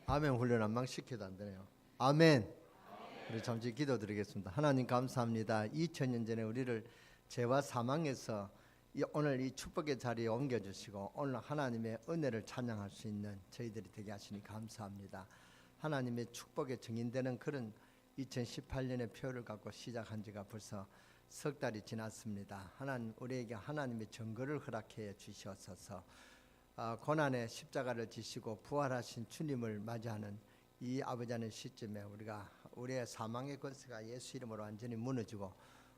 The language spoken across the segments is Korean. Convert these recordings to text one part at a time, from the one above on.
아멘 훈련 안망 시켜도 안 되네요. 아멘. 우리 잠시 기도드리겠습니다. 하나님 감사합니다. 2000년 전에 우리를 죄와 사망에서 오늘 이 축복의 자리에 옮겨주시고 오늘 하나님의 은혜를 찬양할 수 있는 저희들이 되게 하시니 감사합니다. 하나님의 축복에 증인되는 그런 2018년의 표를 갖고 시작한 지가 벌써 석 달이 지났습니다. 하나님 우리에게 하나님의 증거를 허락해 주시옵소서. 고난의 십자가를 지시고 부활하신 주님을 맞이하는 이 아버지 하나님 시점에 우리의 사망의 권세가 예수 이름으로 완전히 무너지고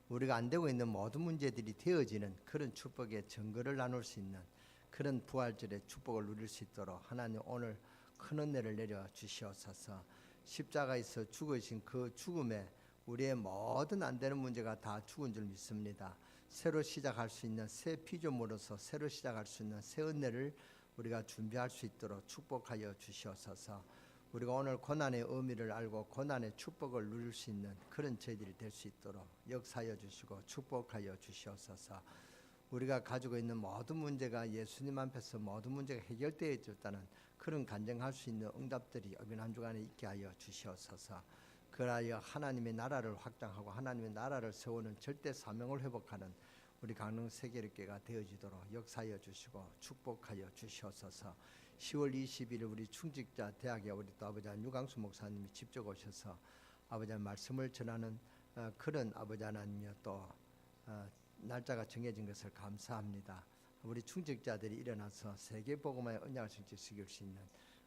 우리가 안 되고 있는 모든 문제들이 되어지는 그런 축복의 증거를 나눌 수 있는 그런 부활절의 축복을 누릴 수 있도록 하나님 오늘 큰 은혜를 내려 주시옵소서. 십자가에서 죽으신 그 죽음에 우리의 모든 안 되는 문제가 다 죽은 줄 믿습니다. 새로 시작할 수 있는 새 피조물로서 새로 시작할 수 있는 새 은혜를 우리가 준비할 수 있도록 축복하여 주시옵소서. 우리가 오늘 고난의 의미를 알고 고난의 축복을 누릴 수 있는 그런 저희들이 될 수 있도록 역사하여 주시고 축복하여 주시옵소서. 우리가 가지고 있는 모든 문제가 예수님 앞에서 모든 문제가 해결되어졌다는 그런 간증할 수 있는 응답들이 이번 한 주간에 있게 하여 주시옵소서. 그라하여 하나님의 나라를 확장하고 하나님의 나라를 세우는 절대 사명을 회복하는 우리 강릉 세계교회가 되어지도록 역사하여 주시고 축복하여 주시옵소서. 10월 20일 우리 충직자 대학에 우리 또 아버지 유광수 목사님이 직접 오셔서 아버지 말씀을 전하는 그런 아버지 하나님이여 또 날짜가 정해진 것을 감사합니다. 우리 충직자들이 일어나서 세계복음화의 언약을 지킬 수 있는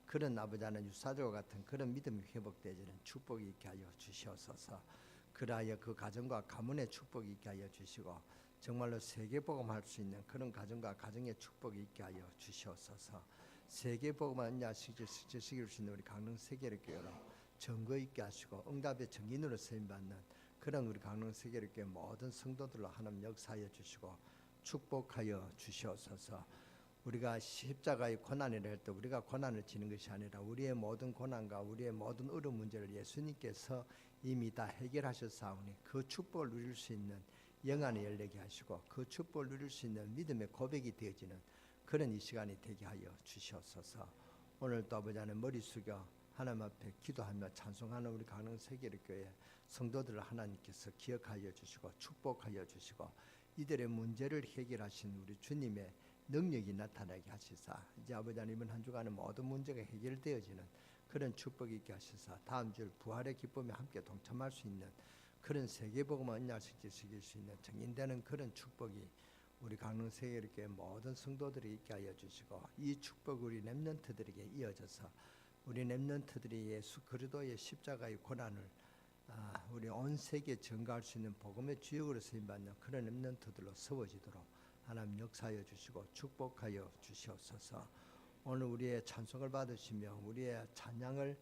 그런 아버지 하나님 유사족과 같은 그런 믿음이 회복되어지는 축복이 있게 하여 주시옵소서. 그라하여 그 가정과 가문의 축복이 있게 하여 주시고 정말로 세계복음할 수 있는 그런 가정과 가정의 축복이 있게 하여 주시옵소서. 세계복음화 언약 지킬 수 있는 우리 강릉 세계교회로 증거 있게 하시고 응답의 증인으로 쓰임받는 그런 우리 강릉 세계교회 모든 성도들로 하나님 역사하여 주시고 축복하여 주시옵소서. 우리가 십자가의 고난이라 할 때 우리가 고난을 지는 것이 아니라 우리의 모든 고난과 우리의 모든 어려운 문제를 예수님께서 이미 다 해결하셨사오니 그 축복을 누릴 수 있는 영안이 열리게 하시고 그 축복을 누릴 수 있는 믿음의 고백이 되어지는 그런 이 시간이 되게 하여 주시옵소서. 오늘도 아버지 하나님 머리 숙여 하나님 앞에 기도하며 찬송하는 우리 강릉 세계교회 성도들을 하나님께서 기억하여 주시고 축복하여 주시고 이들의 문제를 해결하신 우리 주님의 능력이 나타나게 하시사 이제 아버지 하나님 한 주간의 모든 문제가 해결되어지는 그런 축복이 있게 하시사 다음 주 부활의 기쁨에 함께 동참할 수 있는 그런 세계복음화 언약을 지킬 수 있는 증인되는 그런 축복이 우리 강릉 세계교회 모든 성도들이 있게 하여 주시고 이 축복이 우리 렘넌트들에게 이어져서 우리 렘넌트들이 예수 그리스도의 십자가의 고난을 우리 온 세계에 전가할 수 있는 복음의 주역으로 쓰임받는 그런 렘넌트들로 세워지도록 하나님 역사하여 주시고 축복하여 주시옵소서. 오늘 우리의 찬송을 받으시며 우리의 찬양을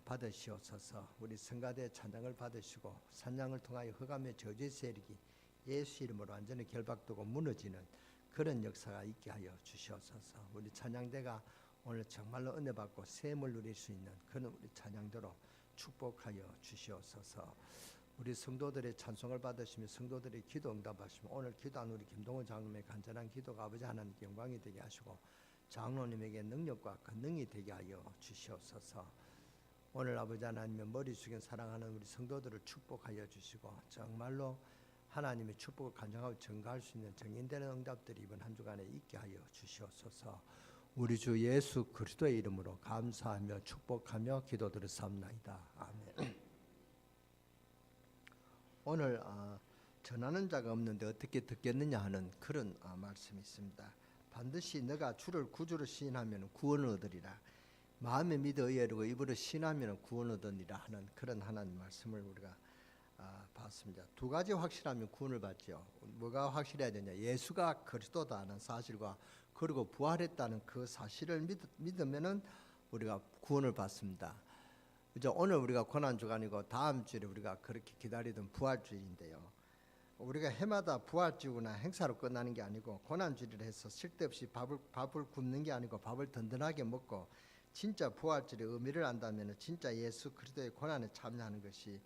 받으시옵소서. 우리 성가대 찬양을 받으시고 찬양을 통하여 흑암의 저주의 세력이 예수 이름으로 완전히 결박되고 무너지는 그런 역사가 있게 하여 주시옵소서. 우리 찬양대가 오늘 정말로 은혜 받고 샘을 누릴 수 있는 그런 우리 찬양대로 축복하여 주시옵소서. 우리 성도들의 찬송을 받으시며 성도들의 기도 응답하시며 오늘 기도한 우리 김동원 장로님의 간절한 기도가 아버지 하나님께 영광이 되게 하시고 장로님에게 능력과 권능이 되게 하여 주시옵소서. 오늘 아버지 하나님의 머리 숙인 사랑하는 우리 성도들을 축복하여 주시고 정말로 하나님의 축복을 간증하고 증가할 수 있는 증인되는 응답들이 이번 한 주간에 있게 하여 주시옵소서. 우리 주 예수 그리스도의 이름으로 감사하며 축복하며 기도드렸사옵나이다. 아멘. 오늘 전하는 자가 없는데 어떻게 듣겠느냐 하는 그런 말씀이 있습니다. 반드시 너가 주를 구주로 시인하면 구원을 얻으리라. 마음에 믿어 의뢰하고 입으로 신하면 구원을 얻으리라 하는 그런 하나님 말씀을 우리가 봤습니다. 두 가지 확실하면 구원을 받죠. 뭐가 확실해야 되냐? 예수가 그리스도다는 사실과 그리고 부활했다는 그 사실을 믿으면은 우리가 구원을 받습니다. 이제 오늘 우리가 고난 주간이고 다음 주에 우리가 그렇게 기다리던 부활주일인데요. 우리가 해마다 부활주일이나 행사로 끝나는 게 아니고 고난주일을 해서 쓸데없이 밥을 굶는 게 아니고 밥을 든든하게 먹고 진짜 부활주일의 의미를 안다면 진짜 예수 그리스도의 고난에 참여하는 것이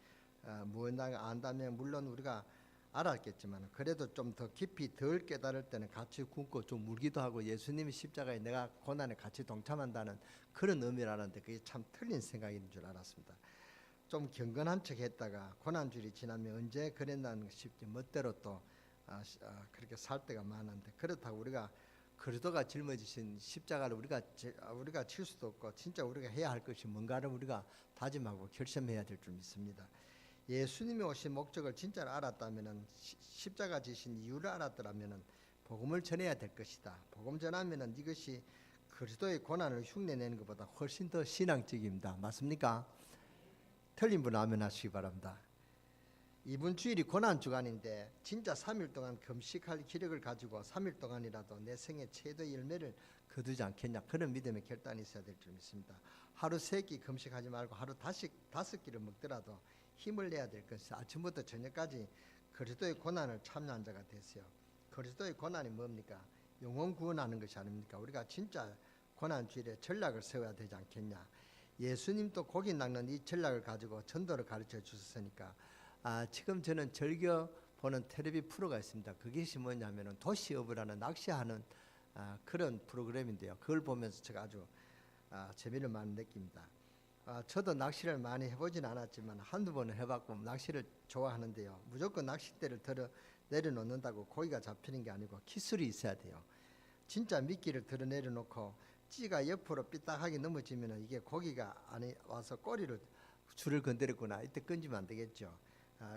무언가 안다면 물론 우리가 알았겠지만 그래도 좀 더 깊이 덜 깨달을 때는 같이 굶고 좀 울기도 하고 예수님이 십자가에 내가 고난에 같이 동참한다는 그런 의미라는데 그게 참 틀린 생각인 줄 알았습니다. 좀 경건한 척 했다가 고난주일이 지나면 언제 그랬나는 싶지 멋대로 또 그렇게 살 때가 많은데, 그렇다고 우리가 그리스도가 짊어지신 십자가를 우리가 칠 수도 없고 진짜 우리가 해야 할 것이 뭔가를 우리가 다짐하고 결심해야 될 줄 믿습니다. 예수님이 오신 목적을 진짜로 알았다면은, 십자가 지신 이유를 알았더라면은 복음을 전해야 될 것이다. 복음 전하면은 이것이 그리스도의 고난을 흉내내는 것보다 훨씬 더 신앙적입니다. 맞습니까? 틀린 분 아멘 하시기 바랍니다. 이번 주일이 고난 주간인데 진짜 3일 동안 금식할 기력을 가지고 3일 동안이라도 내 생애 최대 열매를 거두지 않겠냐, 그런 믿음의 결단이 있어야 될 줄 믿습니다. 하루 3끼 금식하지 말고 하루 5끼를 먹더라도 힘을 내야 될 것이 아침부터 저녁까지 그리스도의 고난을 참여한 자가 되세요. 그리스도의 고난이 뭡니까? 영혼 구원하는 것이 아닙니까? 우리가 진짜 고난 주일에 전략을 세워야 되지 않겠냐. 예수님도 고기 낚는 이 전략을 가지고 전도를 가르쳐 주셨으니까 지금 저는 즐겨 보는 텔레비 프로가 있습니다. 그것이 뭐냐면은 도시어부를 하는 낚시하는 그런 프로그램인데요. 그걸 보면서 제가 아주 재미를 많이 느낍니다. 저도 낚시를 많이 해보진 않았지만 한두 번은 해봤고 낚시를 좋아하는데요. 무조건 낚싯대를 들어 내려놓는다고 고기가 잡히는 게 아니고 기술이 있어야 돼요. 진짜 미끼를 들어 내려놓고 찌가 옆으로 삐딱하게 넘어지면 이게 고기가 안에 와서 꼬리를 줄을 건드렸구나, 이때 건지면 안 되겠죠.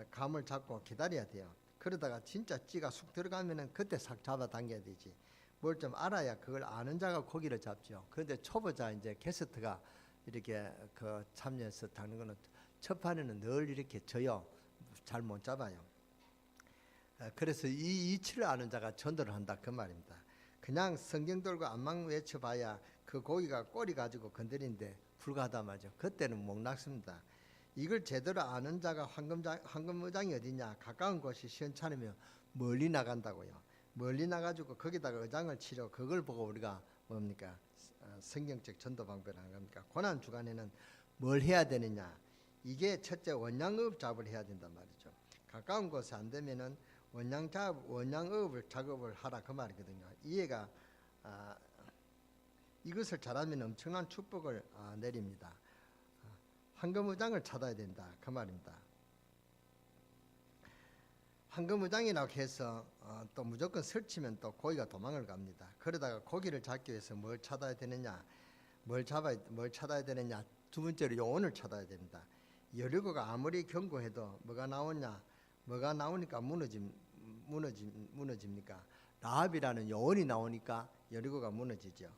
감을 잡고 기다려야 돼요. 그러다가 진짜 찌가 쑥 들어가면은 그때 싹 잡아 당겨야 되지. 뭘 좀 알아야 그걸 아는 자가 고기를 잡죠. 그런데 초보자 이제 게스트가 이렇게 참여해서 타는 거는 첫 판에는 늘 이렇게 져요. 잘 못 잡아요. 그래서 이 이치를 아는 자가 전도를 한다, 그 말입니다. 그냥 성경 들고 안만 외쳐봐야 그 고기가 꼬리 가지고 건드리는데 불가하다 말이죠. 그때는 못 낚습니다. 이걸 제대로 아는 자가 황금의장이 어디냐, 가까운 곳이 시원찮으면 멀리 나간다고요. 멀리 나가지고 거기다가 의장을 치려, 그걸 보고 우리가 뭡니까? 성경적 전도 방법을 하는 겁니까? 고난 주간에는 뭘 해야 되느냐? 이게 첫째 원양어업 작업을 해야 된단 말이죠. 가까운 곳에 안 되면은 원양어업 작업을 하라, 그 말이거든요. 이해가 이것을 잘하면 엄청난 축복을 내립니다. 황금의장을 찾아야 된다, 그 말입니다. 황금의장이라고 해서 또 무조건 설치면 또 고기가 도망을 갑니다. 그러다가 고기를 잡기 위해서 뭘 찾아야 되느냐, 뭘 찾아야 되느냐, 두 번째로 요원을 찾아야 됩니다. 여리고가 아무리 견고해도 뭐가 나오니까 무너집니까? 라합이라는 요원이 나오니까 여리고가 무너지죠.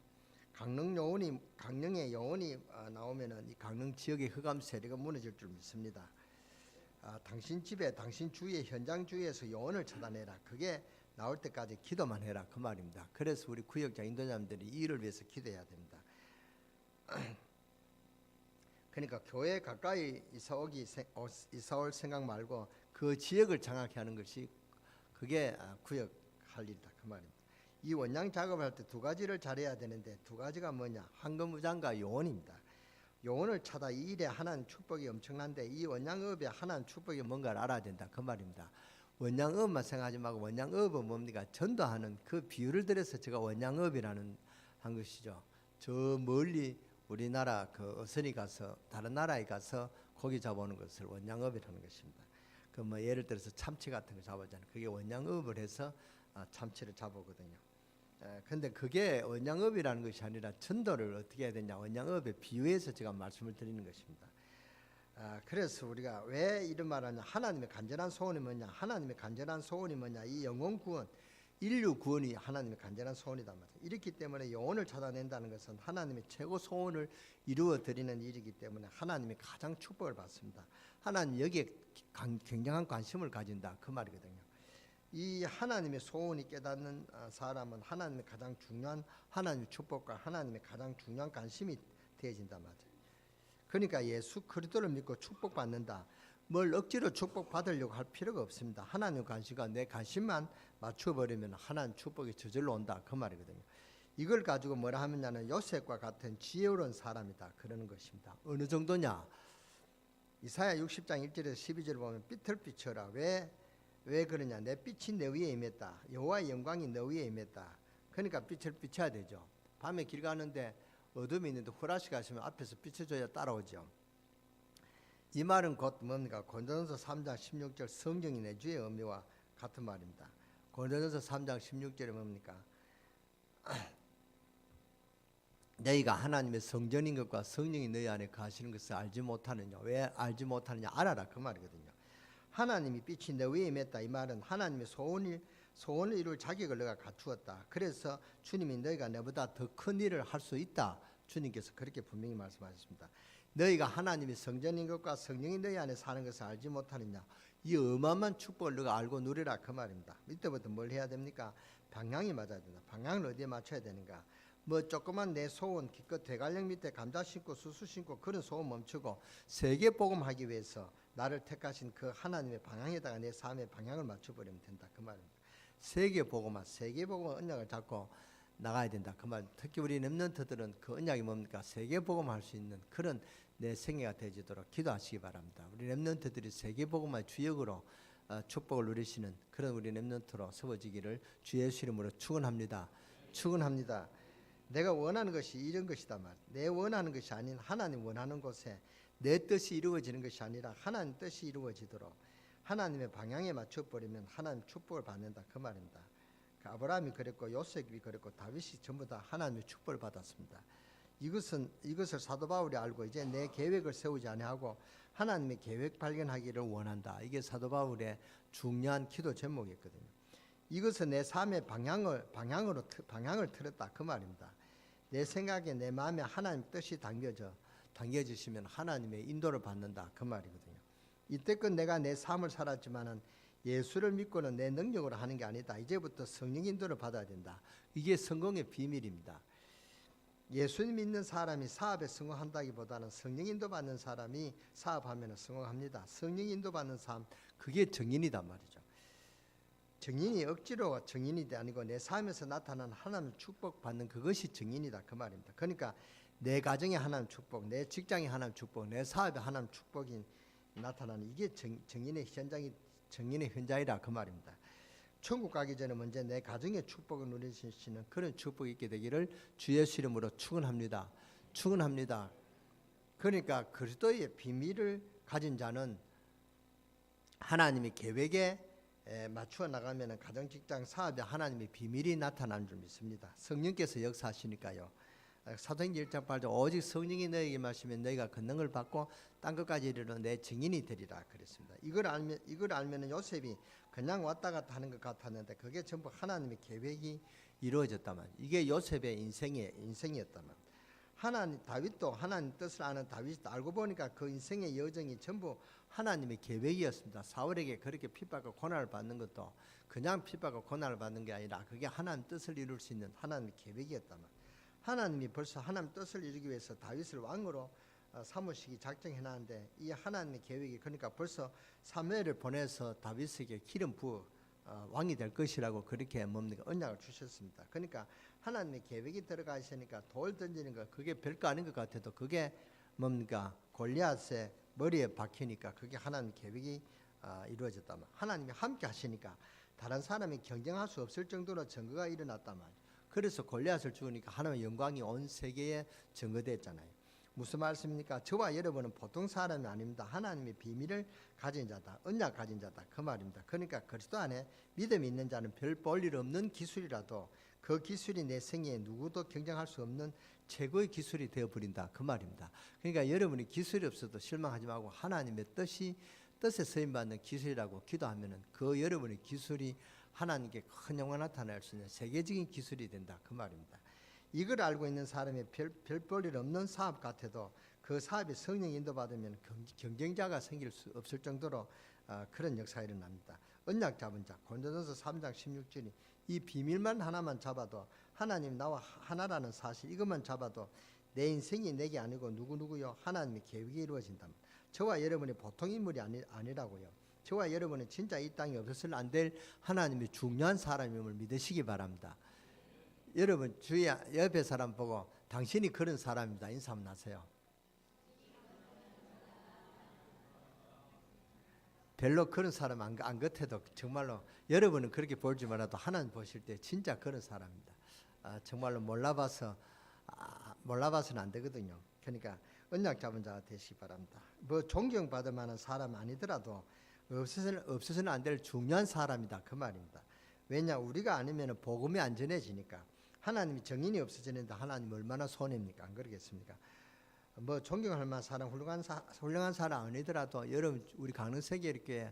강릉의 요원이 나오면은 이 강릉 지역의 흑암 세력가 무너질 줄 믿습니다. 당신 집에, 당신 주위의 현장 주위에서 요원을 찾아내라. 그게 나올 때까지 기도만 해라, 그 말입니다. 그래서 우리 구역장 인도자님들이 이 일을 위해서 기도해야 됩니다. 그러니까 교회 가까이 이사올 생각 말고 그 지역을 장악해 하는 것이 그게 구역 할 일이다, 그 말입니다. 이 원양 작업할 때 두 가지를 잘해야 되는데 두 가지가 뭐냐? 황금의장과 요원입니다. 요원을 찾아 이 일에 하나님 축복이 엄청난데 이 원양업에 하나님 축복이 뭔가를 알아야 된다, 그 말입니다. 원양업만 생각하지 말고 원양업은 뭡니까? 전도하는 그 비유를 들여서 제가 원양업이라는 한 것이죠. 저 멀리 우리나라 그 어선이 가서 다른 나라에 가서 고기 잡아오는 것을 원양업이라는 것입니다. 그 뭐 예를 들어서 참치 같은 거 잡아오잖아요. 그게 원양업을 해서 참치를 잡아오거든요. 근데 그게 원양업이라는 것이 아니라 전도를 어떻게 해야 되냐, 원양업에 비유해서 제가 말씀을 드리는 것입니다. 그래서 우리가 왜 이런 말을 하냐, 하나님의 간절한 소원이 뭐냐, 하나님의 간절한 소원이 뭐냐, 이 영혼 구원, 인류 구원이 하나님의 간절한 소원이단 말이에요. 이렇기 때문에 영혼을 찾아낸다는 것은 하나님의 최고 소원을 이루어 드리는 일이기 때문에 하나님이 가장 축복을 받습니다. 하나님 여기에 굉장한 관심을 가진다, 그 말이거든요. 이 하나님의 소원이 깨닫는 사람은 하나님의 가장 중요한 하나님의 축복과 하나님의 가장 중요한 관심이 되어진단 말이에요. 그러니까 예수 그리스도를 믿고 축복받는다, 뭘 억지로 축복받으려고 할 필요가 없습니다. 하나님 관심과 내 관심만 맞춰버리면 하나님 축복이 저절로 온다, 그 말이거든요. 이걸 가지고 뭐라 하면냐는 요셉과 같은 지혜로운 사람이다, 그러는 것입니다. 어느 정도냐? 이사야 60장 1절에서 12절을 보면 삐뚤삐쳐라. 왜 왜 그러냐? 내 빛이 내 위에 임했다. 여호와의 영광이 내 위에 임했다. 그러니까 빛을 비춰야 되죠. 밤에 길 가는데 어둠이 있는데 후라시 가시면 앞에서 비춰줘야 따라오죠. 이 말은 곧 뭡니까? 고린도전서 3장 16절 성령이 내 주의 의미와 같은 말입니다. 고린도전서 3장 16절에 뭡니까? 너희가 하나님의 성전인 것과 성령이 너희 안에 거하시는 것을 알지 못하느냐? 왜 알지 못하느냐? 알아라 그 말이거든요. 하나님이 빛이 내 위에 임했다. 이 말은 하나님의 소원을 이룰 자격을 너가 갖추었다. 그래서 주님이 너희가 내보다 더 큰 일을 할 수 있다. 주님께서 그렇게 분명히 말씀하셨습니다. 너희가 하나님의 성전인 것과 성령이 너희 안에 사는 것을 알지 못하느냐? 이 어마어마한 축복을 너가 알고 누리라 그 말입니다. 이때부터 뭘 해야 됩니까? 방향이 맞아야 된다. 방향을 어디에 맞춰야 되는가? 뭐 조그만 내 소원 기껏 대관령 밑에 감자 심고 수수 심고 그런 소원 멈추고 세계 복음하기 위해서 나를 택하신 그 하나님의 방향에다가 내 삶의 방향을 맞춰버리면 된다 그 말입니다. 세계 복음화 언약을 잡고 나가야 된다 그 말. 특히 우리 렘넌트들은 그 언약이 뭡니까? 세계 복음할 수 있는 그런 내 생애가 되지도록 기도하시기 바랍니다. 우리 렘넌트들이 세계 복음화의 주역으로 축복을 누리시는 그런 우리 렘넌트로 세워지기를 주 예수 이름으로 축원합니다. 축원합니다. 내가 원하는 것이 이런 것이다 말. 내 원하는 것이 아닌 하나님 원하는 곳에 내 뜻이 이루어지는 것이 아니라 하나님 뜻이 이루어지도록 하나님의 방향에 맞춰버리면 하나님 축복을 받는다 그 말입니다. 아브라함이 그랬고 요셉이 그랬고 다윗이 전부 다 하나님의 축복을 받았습니다. 이것을 사도 바울이 알고 이제 내 계획을 세우지 아니하고 하나님의 계획 발견하기를 원한다. 이게 사도 바울의 중요한 기도 제목이었거든요. 이것은 내 삶의 방향을 틀었다 그 말입니다. 내 생각에 내 마음에 하나님 뜻이 당겨지시면 하나님의 인도를 받는다 그 말이거든요. 이때껏 내가 내 삶을 살았지만은 예수를 믿고는 내 능력으로 하는 게 아니다. 이제부터 성령 인도를 받아야 된다. 이게 성공의 비밀입니다. 예수님 믿는 사람이 사업에 성공한다기보다는 성령 인도 받는 사람이 사업하면 성공합니다. 성령 인도 받는 삶 그게 정인이단 말이죠. 정인이 억지로 정인이 아니고 내 삶에서 나타난 하나님 축복 받는 그것이 정인이다 그 말입니다. 그러니까 내 가정에 하나님 축복, 내 직장에 하나님 축복, 내 사업에 하나님 축복이 나타나는 이게 정인의 현장이라 그 말입니다. 천국 가기 전에 먼저 내 가정의 축복을 누리시는 그런 축복이 있게 되기를 주 예수 이름으로 축원합니다. 축원합니다. 그러니까 그리스도의 비밀을 가진 자는 하나님의 계획에 맞추어 나가면 가정, 직장, 사업에 하나님의 비밀이 나타나는 줄 믿습니다. 성령께서 역사하시니까요. 사도행전 1장 8절 오직 성령이 너에게 마시면 너희가 권능을 받고 땅 끝까지 이르러 내 증인이 되리라 그랬습니다. 이걸 알면 요셉이 그냥 왔다 갔다 하는 것 같았는데 그게 전부 하나님의 계획이 이루어졌다만 이게 요셉의 인생이었다만 다윗도 하나님 뜻을 아는 다윗도 알고 보니까 그 인생의 여정이 전부 하나님의 계획이었습니다. 사울에게 그렇게 핍박과 고난을 받는 것도 그냥 핍박과 고난을 받는 게 아니라 그게 하나님 뜻을 이룰 수 있는 하나님의 계획이었다만 하나님이 벌써 하나님 뜻을 이루기 위해서 다윗을 왕으로 삼으시기 작정해놨는데 이 하나님의 계획이 그러니까 벌써 사무엘을 보내서 다윗에게 기름 부어 왕이 될 것이라고 그렇게 언약을 주셨습니다. 그러니까 하나님의 계획이 들어가 있으니까 돌 던지는 거 그게 별거 아닌 것 같아도 그게 골리앗의 머리에 박히니까 그게 하나님의 계획이 이루어졌다면 하나님이 함께 하시니까 다른 사람이 경쟁할 수 없을 정도로 증거가 일어났다만 그래서 골리앗을 죽으니까 하나님의 영광이 온 세계에 증거됐잖아요. 무슨 말씀입니까? 저와 여러분은 보통 사람이 아닙니다. 하나님의 비밀을 가진 자다. 언약 가진 자다. 그 말입니다. 그러니까 그리스도 안에 믿음이 있는 자는 별 볼 일 없는 기술이라도 그 기술이 내 생애에 누구도 경쟁할 수 없는 최고의 기술이 되어버린다. 그 말입니다. 그러니까 여러분이 기술이 없어도 실망하지 말고 하나님의 뜻에 쓰임받는 기술이라고 기도하면은 그 여러분의 기술이 하나님께 큰 영광을 나타낼 수 있는 세계적인 기술이 된다. 그 말입니다. 이걸 알고 있는 사람이 별 볼 일 없는 사업 같아도 그 사업이 성령 인도받으면 경쟁자가 생길 수 없을 정도로 그런 역사가 일어납니다. 언약 잡은 자 고린도전서 3장 16절이 이 비밀만 하나만 잡아도 하나님 나와 하나라는 사실 이것만 잡아도 내 인생이 내게 아니고 누구요 하나님의 계획이 이루어진다. 저와 여러분이 보통 인물이 아니라고요. 저와 여러분은 진짜 이 땅에 없어서는 안 될 하나님의 중요한 사람임을 믿으시기 바랍니다. 여러분 주위 옆에 사람 보고 당신이 그런 사람입니다. 인사 한번 하세요. 별로 그런 사람 안 같아도 정말로 여러분은 그렇게 볼지 말아도 하나님 보실 때 진짜 그런 사람입니다. 정말로 몰라봐서는 안 되거든요. 그러니까 언약 잡은 자가 되시기 바랍니다. 뭐 존경받을 만한 사람 아니더라도 없어서는 안 될 중요한 사람이다 그 말입니다. 왜냐 우리가 아니면 복음이 안 전해지니까. 하나님이 정인이 없어지는데 하나님 얼마나 손해입니까? 안 그러겠습니까? 뭐 존경할 만한 사람, 훌륭한 사람 아니더라도 여러분 우리 강릉세계교회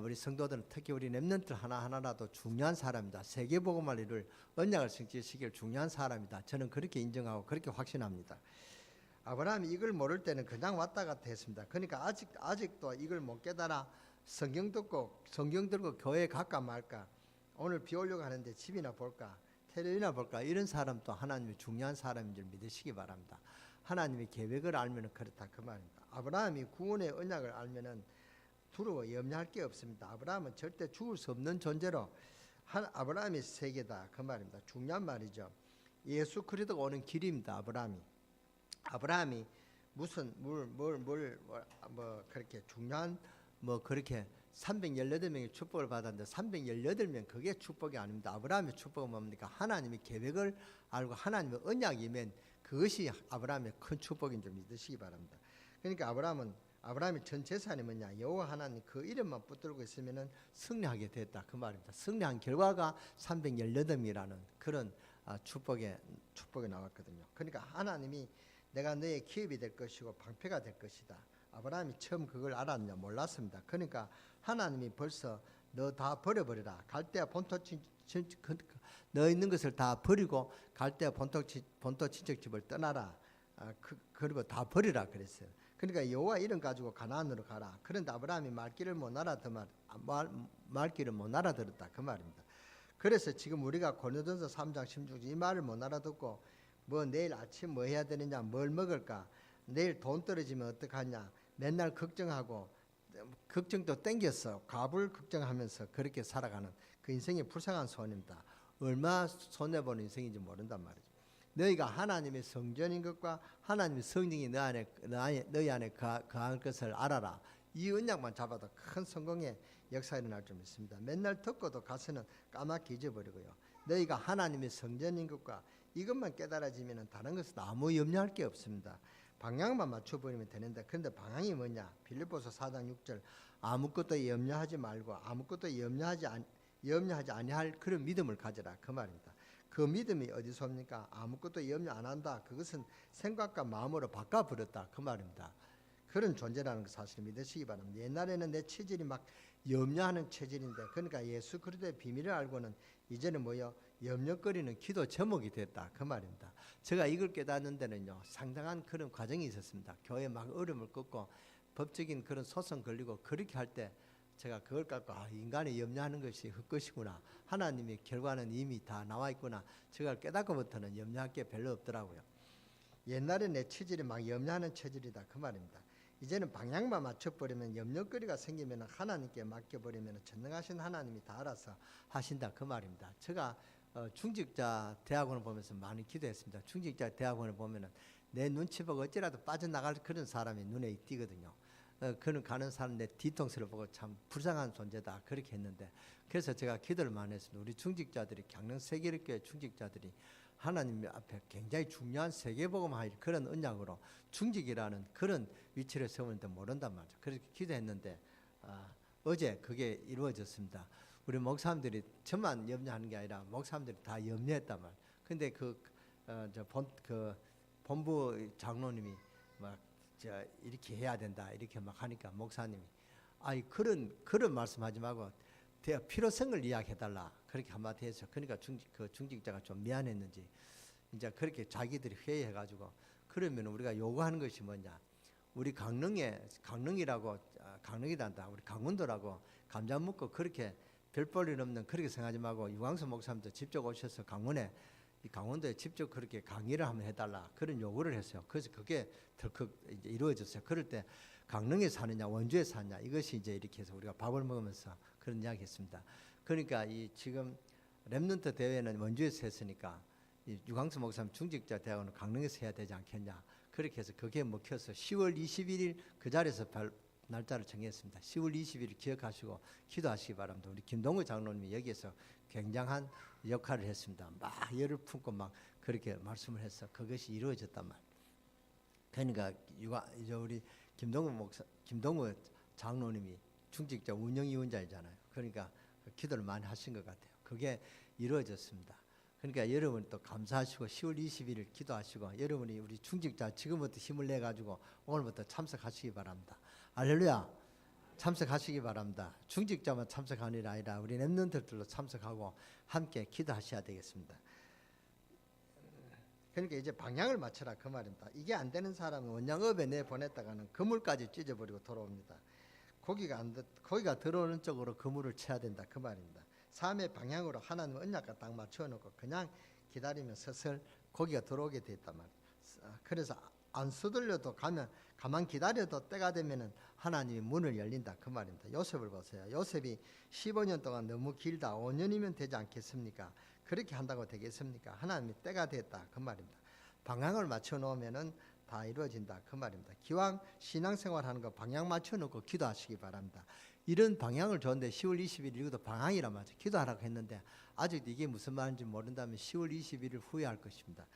우리 성도들은 특히 우리 렘넌트 하나하나라도 중요한 사람이다. 세계복음을 이룰 언약을 성취시킬 중요한 사람이다. 저는 그렇게 인정하고 그렇게 확신합니다. 아브라함이 이걸 모를 때는 그냥 왔다 갔다 했습니다. 그러니까 아직도 이걸 못 깨달아 성경 들고 교회에 갈까 말까, 오늘 비 오려고 하는데 집이나 볼까, 텔레비나 볼까, 이런 사람도 하나님이 중요한 사람인 줄 믿으시기 바랍니다. 하나님의 계획을 알면 그렇다 그 말입니다. 아브라함이 구원의 언약을 알면은 두려워 염려할 게 없습니다. 아브라함은 절대 죽을 수 없는 존재로 아브라함이 세계다 그 말입니다. 중요한 말이죠. 예수 그리스도가 오는 길입니다. 아브라함이 무슨 뭐 그렇게 중요한 뭐 그렇게 318명의 축복을 받았는데 318명 그게 축복이 아닙니다. 아브라함의 축복은 뭡니까? 하나님의 계획을 알고 하나님의 언약이면 그것이 아브라함의 큰 축복인 줄 믿으시기 바랍니다. 그러니까 아브라함의 전 재산이 뭐냐? 여호와 하나님 그 이름만 붙들고 있으면은 승리하게 됐다 그 말입니다. 승리한 결과가 318명이라는 그런 축복에 나왔거든요. 그러니까 하나님이 내가 너의 기업이 될 것이고 방패가 될 것이다. 아브라함이 처음 그걸 알았냐? 몰랐습니다. 그러니까 하나님이 벌써 너 다 버려버리라. 갈대아 본토 너 있는 것을 다 버리고 갈대아 본토 친척집을 떠나라. 그리고 다 버리라 그랬어요. 그러니까 여호와 이름 가지고 가나안으로 가라. 그런데 아브라함이 말귀를 못 알아들었다 그 말입니다. 그래서 지금 우리가 고린도전서 3장 16절 이 말을 못 알아듣고 뭐 내일 아침 뭐 해야 되느냐, 뭘 먹을까, 내일 돈 떨어지면 어떡하냐, 맨날 걱정하고 걱정도 땡겼어. 갑을 걱정하면서 그렇게 살아가는 그 인생이 불쌍한 손입니다. 얼마나 손해보는 인생인지 모른단 말이죠. 너희가 하나님의 성전인 것과 하나님의 성령이 너희 안에 거할 것을 알아라. 이 언약만 잡아도 큰 성공의 역사가 일어날 줄 믿습니다. 맨날 듣고도 가서는 까맣게 잊어버리고요. 너희가 하나님의 성전인 것과 이것만 깨달아지면 다른 것은 아무 염려할 게 없습니다. 방향만 맞춰버리면 되는데, 그런데 방향이 뭐냐? 빌립보서 4장 6절 아무것도 염려하지 말고 아무것도 염려하지 아니할 그런 믿음을 가져라 그 말입니다. 그 믿음이 어디서 옵니까? 아무것도 염려 안 한다. 그것은 생각과 마음으로 바꿔버렸다 그 말입니다. 그런 존재라는 그 사실을 믿으시기 바랍니다. 옛날에는 내 체질이 막 염려하는 체질인데, 그러니까 예수 그리스도의 비밀을 알고는 이제는 뭐요? 염려거리는 기도 제목이 됐다 그 말입니다. 제가 이걸 깨닫는 데는요 상당한 그런 과정이 있었습니다. 교회 막 어려움을 겪고 법적인 그런 소송 걸리고 그렇게 할 때 제가 그걸 갖고 인간이 염려하는 것이 헛것이구나, 하나님의 결과는 이미 다 나와 있구나, 제가 깨닫고부터는 염려할 게 별로 없더라고요. 옛날에 내 체질이 막 염려하는 체질이다 그 말입니다. 이제는 방향만 맞춰버리면, 염려거리가 생기면 하나님께 맡겨버리면 전능하신 하나님이 다 알아서 하신다 그 말입니다. 제가 중직자 대학원을 보면서 많이 기도했습니다. 중직자 대학원을 보면은 내 눈치 보고 어찌라도 빠져나갈 그런 사람이 눈에 띄거든요. 그는 가는 사람 내 뒤통수를 보고 참 불쌍한 존재다 그렇게 했는데, 그래서 제가 기도를 많이 했습니다. 우리 중직자들이, 강릉 세계교회 중직자들이 하나님 앞에 굉장히 중요한 세계복음할 그런 언약으로 중직이라는 그런 위치를 세우는데 모른단 말이죠. 그렇게 기도했는데 어제 그게 이루어졌습니다. 우리 목사님들이 저만 염려하는 게 아니라 목사님들이 다 염려했단 말이에요. 근데 본부 장로님이 막 이렇게 해야 된다 이렇게 막 하니까 목사님이 그런 말씀하지 말고 필요성을 이야기해달라 그렇게 한마디 해서, 그러니까 중직자가 좀 미안했는지 이제 그렇게 자기들이 회의해가지고, 그러면 우리가 요구하는 것이 뭐냐, 우리 강릉이라고 강릉이란다 우리 강원도라고 감자 묻고 그렇게 별볼일 없는 그렇게 생각하지 말고 유광수 목사님도 직접 오셔서 강원도에 직접 그렇게 강의를 한번 해달라 그런 요구를 했어요. 그래서 그게 덜컥 이제 이루어졌어요. 그럴 때 강릉에 사느냐 원주에 사느냐 이것이 이제 이렇게 해서 우리가 밥을 먹으면서 그런 이야기했습니다. 그러니까 이 지금 렘넌트 대회는 원주에서 했으니까 이 유광수 목사님 중직자 대학원은 강릉에서 해야 되지 않겠냐, 그렇게 해서 그게 먹혀서 10월 21일 그 자리에서 날짜를 정했습니다. 10월 20일 기억하시고 기도하시기 바랍니다. 우리 김동우 장로님이 여기에서 굉장한 역할을 했습니다. 막 열을 품고 막 그렇게 말씀을 해서 그것이 이루어졌단 말이에요. 그러니까 이제 우리 김동우 장로님이 중직자 운영위원장이잖아요. 그러니까 기도를 많이 하신 것 같아요. 그게 이루어졌습니다. 그러니까 여러분 또 감사하시고 10월 21일 기도하시고 여러분이 우리 중직자 지금부터 힘을 내 가지고 오늘부터 참석하시기 바랍니다. 할렐루야. 참석하시기 바랍니다. 중직자만 참석하는 일 아니라 우리 렘넌트들도 참석하고 함께 기도하셔야 되겠습니다. 그러니까 이제 방향을 맞춰라 그 말입니다. 이게 안 되는 사람은 원양업에 내보냈다가는 그물까지 찢어버리고 돌아옵니다. 고기가 들어오는 쪽으로 그물을 쳐야 된다 그 말입니다. 삶의 방향으로 하나님 언약과 딱 맞춰놓고 그냥 기다리면 슬슬 고기가 들어오게 돼 있단 말이에요. 그래서 안 서둘려도 가만 기다려도 때가 되면은 하나님이 문을 열린다 그 말입니다. 요셉을 보세요. 요셉이 15년 동안 너무 길다. 5년이면 되지 않겠습니까? 그렇게 한다고 되겠습니까? 하나님이 때가 됐다 그 말입니다. 방향을 맞춰 놓으면은 다 이루어진다 그 말입니다. 기왕 신앙생활하는 거 방향 맞춰 놓고 기도하시기 바랍니다. 이런 방향을 줬는데 10월 20일 이것도 방향이란 말이죠. 기도하라고 했는데 아직도 이게 무슨 말인지 모른다면 10월 21일 후회할 것입니다.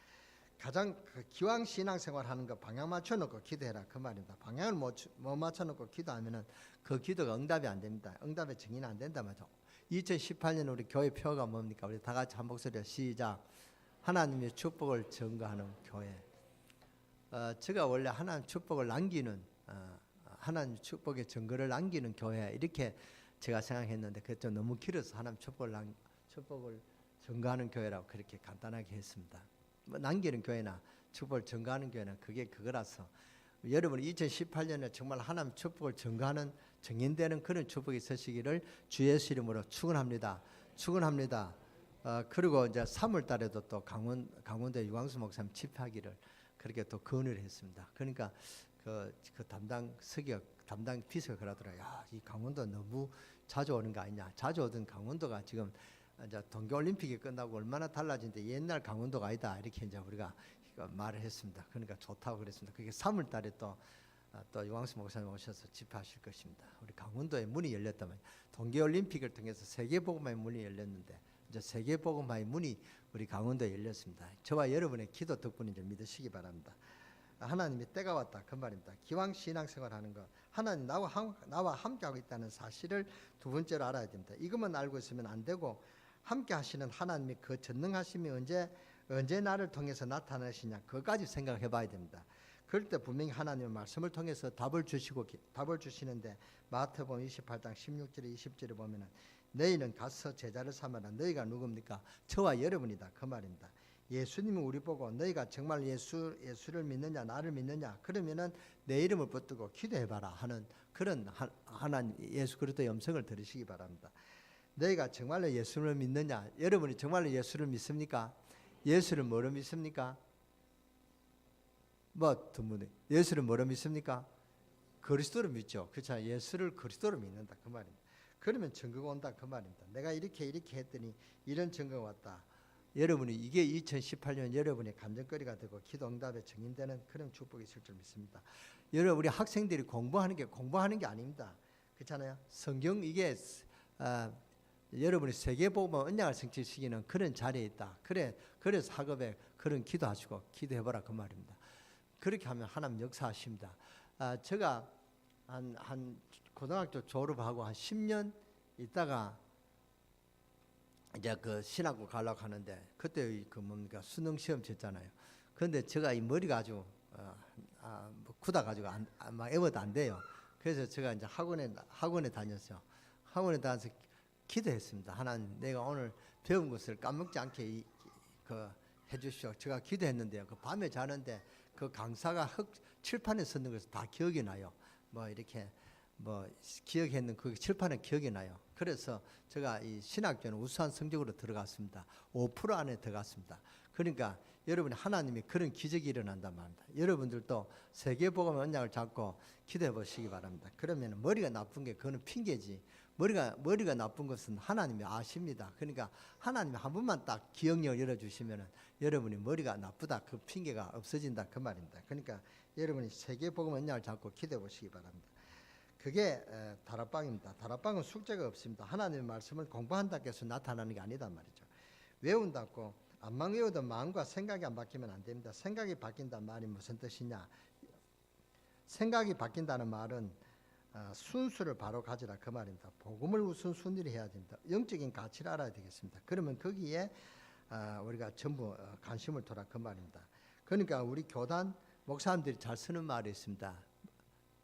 가장 기왕 신앙생활하는 거 방향 맞춰놓고 기도해라 그 말입니다. 방향을 못 맞춰놓고 기도하면은 그 기도가 응답이 안 됩니다. 응답의 증인이 안 된다 말이죠. 2018년 우리 교회 표가 뭡니까? 우리 다 같이 한 목소리로 시작. 하나님의 축복을 증거하는 교회. 제가 원래 하나님 축복을 남기는 하나님 축복의 증거를 남기는 교회 이렇게 제가 생각했는데 그게 좀 너무 길어서 하나님 축복을 증거하는 교회라고 그렇게 간단하게 했습니다. 뭐 남기는 교회나 축복을 증거하는 교회는 그게 그거라서 여러분 2018년에 정말 하나님 축복을 증거하는 증인되는 그런 축복이 있으시기를 주 예수 이름으로 축원합니다. 축원합니다. 그리고 이제 3월 달에도 또 강원도 유광수 목사님 집회하기를 그렇게 또 건의를 했습니다. 그러니까 그 담당 비서가 그러더라고요. 야, 이 강원도 너무 자주 오는 거 아니냐. 자주 오던 강원도가 지금 이제 동계올림픽이 끝나고 얼마나 달라진데 옛날 강원도가 아니다. 이렇게 이제 우리가 말을 했습니다. 그러니까 좋다고 그랬습니다. 그게 3월 달에 또 유광수 목사님 오셔서 집회하실 것입니다. 우리 강원도에 문이 열렸다면 동계올림픽을 통해서 세계복음화의 문이 열렸는데 이제 세계복음화의 문이 우리 강원도에 열렸습니다. 저와 여러분의 기도 덕분인지 믿으시기 바랍니다. 하나님이 때가 왔다 그 말입니다. 기왕 신앙생활하는 것 하나님 나와 함께하고 있다는 사실을 두 번째로 알아야 됩니다. 이것만 알고 있으면 안 되고 함께 하시는 하나님이 그 전능하심이 언제 나를 통해서 나타나시냐 그것까지 생각해 봐야 됩니다. 그럴 때 분명히 하나님의 말씀을 통해서 답을 주시는데 마태복음 28장 16절에 20절에 보면은 너희는 가서 제자를 삼아라. 너희가 누굽니까? 저와 여러분이다 그 말입니다. 예수님이 우리 보고 너희가 정말 예수를 믿느냐 나를 믿느냐 그러면은 내 이름을 붙들고 기도해봐라 하는 그런 하나님 예수 그리스도의 음성을 들으시기 바랍니다. 너희가 정말로 예수를 믿느냐? 여러분이 정말로 예수를 믿습니까? 예수를 뭐로 믿습니까? 예수를 뭐로 믿습니까? 그리스도로 믿죠. 그렇죠. 예수를 그리스도로 믿는다 그 말입니다. 그러면 증거가 온다 그 말입니다. 내가 이렇게 했더니 이런 증거가 왔다. 여러분이 이게 2018년 여러분의 감정거리가 되고 기도 응답에 증인되는 그런 축복이 있을 줄 믿습니다. 여러분 우리 학생들이 공부하는 게 아닙니다. 그렇잖아요. 성경 이게 여러분이 세계복음화 언약을 성취시키는 그런 자리에 있다. 그래서 학업에 그런 기도하시고 기도해보라 그 말입니다. 그렇게 하면 하나님 역사하십니다. 제가 한 고등학교 졸업하고 한 10년 있다가 이제 그 신학교 가려고 하는데 그때 수능 시험 쳤잖아요. 그런데 제가 이 머리가 아주 굳어가지고 막 애워도 안 돼요. 그래서 제가 이제 학원에 다녔어요. 학원에 다녀서 기도했습니다. 하나님, 내가 오늘 배운 것을 까먹지 않게 해주시오. 제가 기도했는데요. 그 밤에 자는데 그 강사가 칠판에 쓰는 것을 다 기억이 나요. 이렇게 기억했는 그 칠판에 기억이 나요. 그래서 제가 이 신학교는 우수한 성적으로 들어갔습니다. 5% 안에 들어갔습니다. 그러니까 여러분이 하나님이 그런 기적이 일어난단 말입니다. 여러분들도 세계복음의 언약을 잡고 기도해 보시기 바랍니다. 그러면 머리가 나쁜 게 그거는 핑계지. 머리가 나쁜 것은 하나님이 아십니다. 그러니까 하나님이 한 번만 딱 기억력을 열어주시면 여러분이 머리가 나쁘다 그 핑계가 없어진다 그 말입니다. 그러니까 여러분이 세계복음 언약을 잡고 기도해 보시기 바랍니다. 그게 다락방입니다. 다락방은 숙제가 없습니다. 하나님의 말씀을 공부한다고 해서 나타나는 게 아니단 말이죠. 외운다고 안만 외우던 마음과 생각이 안 바뀌면 안 됩니다. 생각이 바뀐다는 말이 무슨 뜻이냐? 생각이 바뀐다는 말은 순수를 바로 가지라 그 말입니다. 복음을 우선순위로 해야 됩니다. 영적인 가치를 알아야 되겠습니다. 그러면 거기에 우리가 전부 관심을 둬라 그 말입니다. 그러니까 우리 교단 목사님들이 잘 쓰는 말이 있습니다.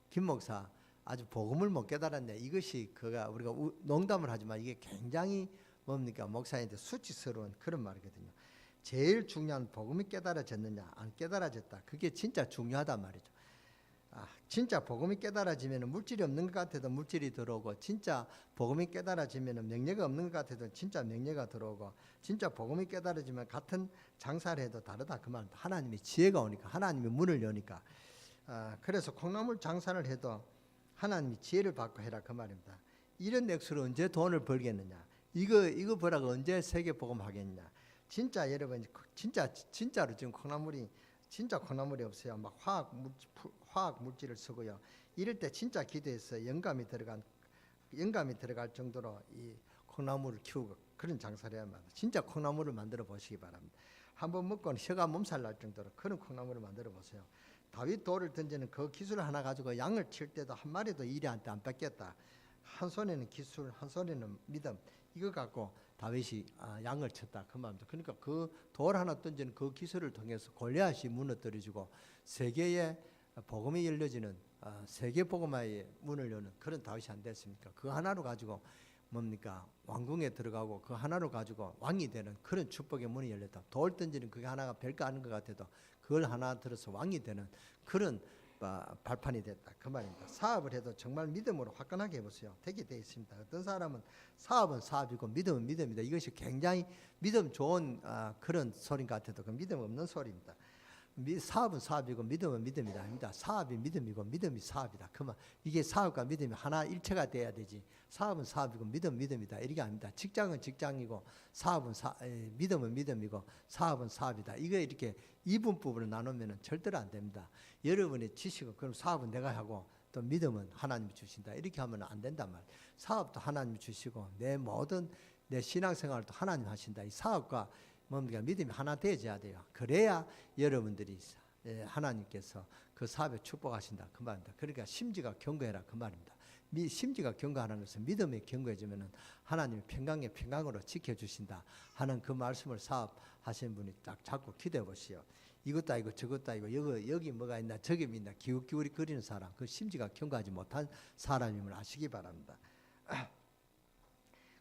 김 목사 아주 복음을 못 깨달았네. 이것이 우리가 농담을 하지만 이게 굉장히 뭡니까? 목사님한테 수치스러운 그런 말이거든요. 제일 중요한 복음이 깨달아졌느냐 안 깨달아졌다. 그게 진짜 중요하단 말이죠. 진짜 복음이 깨달아지면 물질이 없는 것 같아도 물질이 들어오고, 진짜 복음이 깨달아지면 명예가 없는 것 같아도 진짜 명예가 들어오고, 진짜 복음이 깨달아지면 같은 장사를 해도 다르다 그 말입니다. 하나님의 지혜가 오니까, 하나님의 문을 여니까. 그래서 콩나물 장사를 해도 하나님이 지혜를 받고 해라 그 말입니다. 이런 액수로 언제 돈을 벌겠느냐? 이거 벌라고 언제 세계 복음 하겠냐? 진짜 여러분 진짜로 지금 진짜 콩나물이 없어요. 막 화학 물질을 쓰고요. 이럴 때 진짜 기도해서 영감이 들어갈 정도로 이 콩나물을 키우고 그런 장사를 해야만 합니다. 진짜 콩나물을 만들어 보시기 바랍니다. 한번 먹고는 혀가 몸살 날 정도로 그런 콩나물을 만들어 보세요. 다윗 돌을 던지는 그 기술 하나 가지고 양을 칠 때도 한 마리도 이리한테 안 뺏겼다. 한 손에는 기술, 한 손에는 믿음. 이거 갖고 다윗이 양을 쳤다 그 말입니다. 그러니까 그 돌 하나 던지는 그 기술을 통해서 골리앗이 무너뜨려지고 세계의 복음이 열려지는 세계 복음화의 문을 여는 그런 다윗이 안 됐습니까? 그 하나로 가지고 뭡니까? 왕궁에 들어가고 그 하나로 가지고 왕이 되는 그런 축복의 문이 열렸다. 돌 던지는 그게 하나가 별거 아닌 것 같아도 그걸 하나 들어서 왕이 되는 그런 발판이 됐다 그 말입니다. 사업을 해도 정말 믿음으로 화끈하게 해보세요. 되게 돼 있습니다. 어떤 사람은 사업은 사업이고 믿음은 믿음이다. 이것이 굉장히 믿음 좋은 그런 소린 것 같아도 그 믿음 없는 소리입니다. 사업은 사업이고 믿음은 믿음이다 아닙니다. 사업이 믿음이고 믿음이 사업이다. 그만 이게 사업과 믿음이 하나 일체가 돼야 되지. 사업은 사업이고 믿음이다 이게 아닙니다. 직장은 직장이고 믿음은 믿음이고 사업은 사업이다. 이거 이렇게 이분법으로 나누면 절대로 안 됩니다. 여러분의 지식은 그럼 사업은 내가 하고 또 믿음은 하나님이 주신다. 이렇게 하면 안 된단 말이에요. 사업도 하나님이 주시고 내 모든 내 신앙생활도 하나님 하신다. 이 사업과 뭡니까? 믿음이 하나 되어야 돼요. 그래야 여러분들이 하나님께서 그 사업에 축복하신다 그 말입니다. 그러니까 심지가 견고해라 그 말입니다. 심지가 견고하는 것은 믿음에 견고해지면은 하나님이 평강으로 지켜주신다 하는 그 말씀을 사업하시는 분이 딱 자꾸 기대해 보시오. 이것도 아니고 저것도 아니고 여기 뭐가 있나 저기 뭐 있나 기웃기웃이 거리는 사람, 그 심지가 견고하지 못한 사람임을 아시기 바랍니다.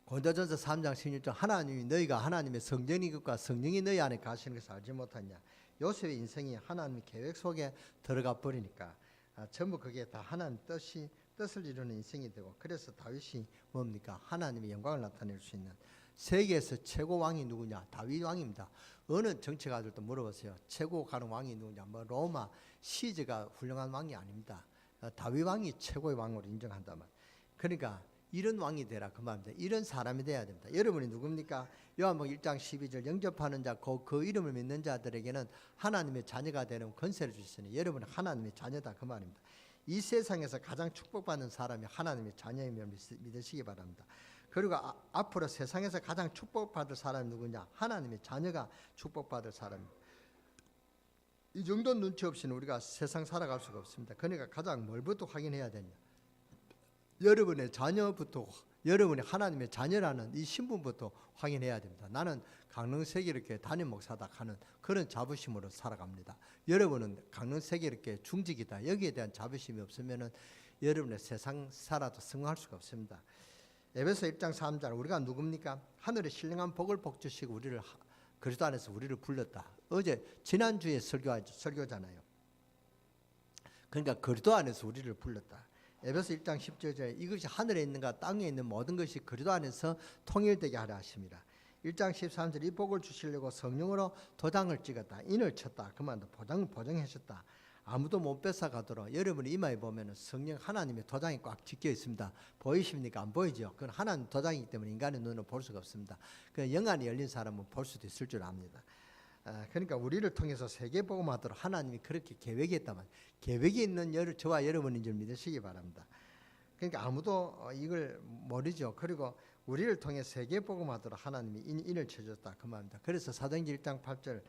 고린도전서 3장 16절 하나님이 너희가 하나님의 성전인 것과 성령이 너희 안에 가시는 것을 알지 못하냐. 요셉의 인생이 하나님의 계획 속에 들어가 버리니까 전부 그게 다 하나님 뜻을 이루는 인생이 되고, 그래서 다윗이 뭡니까? 하나님의 영광을 나타낼 수 있는 세계에서 최고 왕이 누구냐? 다윗 왕입니다. 어느 정치가들도 물어보세요. 최고 가는 왕이 누구냐? 뭐 로마 시즈가 훌륭한 왕이 아닙니다. 다윗 왕이 최고의 왕으로 인정한단 말이에요. 그러니까 이런 왕이 되라 그 말입니다. 이런 사람이 돼야 됩니다. 여러분이 누굽니까? 요한복음 1장 12절 영접하는 자, 그 이름을 믿는 자들에게는 하나님의 자녀가 되는 권세를 주시니 여러분은 하나님의 자녀다 그 말입니다. 이 세상에서 가장 축복받는 사람이 하나님의 자녀임을 믿으시기 바랍니다. 그리고 앞으로 세상에서 가장 축복받을 사람이 누구냐? 하나님의 자녀가 축복받을 사람입니다. 이 정도 눈치 없이는 우리가 세상 살아갈 수가 없습니다. 그러니까 가장 뭘부터 확인해야 되냐? 여러분의 자녀부터, 여러분이 하나님의 자녀라는 이 신분부터 확인해야 됩니다. 나는 강릉세계롭게 담임 목사다 하는 그런 자부심으로 살아갑니다. 여러분은 강릉세계롭게 중직이다 여기에 대한 자부심이 없으면은 여러분의 세상 살아도 성공할 수가 없습니다. 에베소 1장 3절 우리가 누굽니까? 하늘의 신령한 복을 복주시고 우리를 그리스도 안에서 우리를 불렀다. 어제 지난주에 설교잖아요. 그러니까 그리스도 안에서 우리를 불렀다. 에베소 1장 10절 이것이 하늘에 있는가 땅에 있는 모든 것이 그리스도 안에서 통일되게 하려 하십니다. 1장 13절 이 복을 주시려고 성령으로 도장을 찍었다. 인을 쳤다. 그만도 보정하셨다. 아무도 못 뺏어가도록 여러분이 이마에 보면 성령 하나님의 도장이 꽉 찍혀 있습니다. 보이십니까? 안 보이죠? 그건 하나님 도장이기 때문에 인간의 눈으로 볼 수가 없습니다. 그 영안이 열린 사람은 볼 수도 있을 줄 압니다. 그러니까 우리를 통해서 세계복음하도록 하나님이 그렇게 계획이 있다면 계획이 있는 저와 여러분인 줄 믿으시기 바랍니다. 그러니까 아무도 이걸 모르죠. 그리고 우리를 통해 세계 복음하도록 하나님이 인을 쳐줬다 그 말입니다. 그래서 사도행전 1장 8절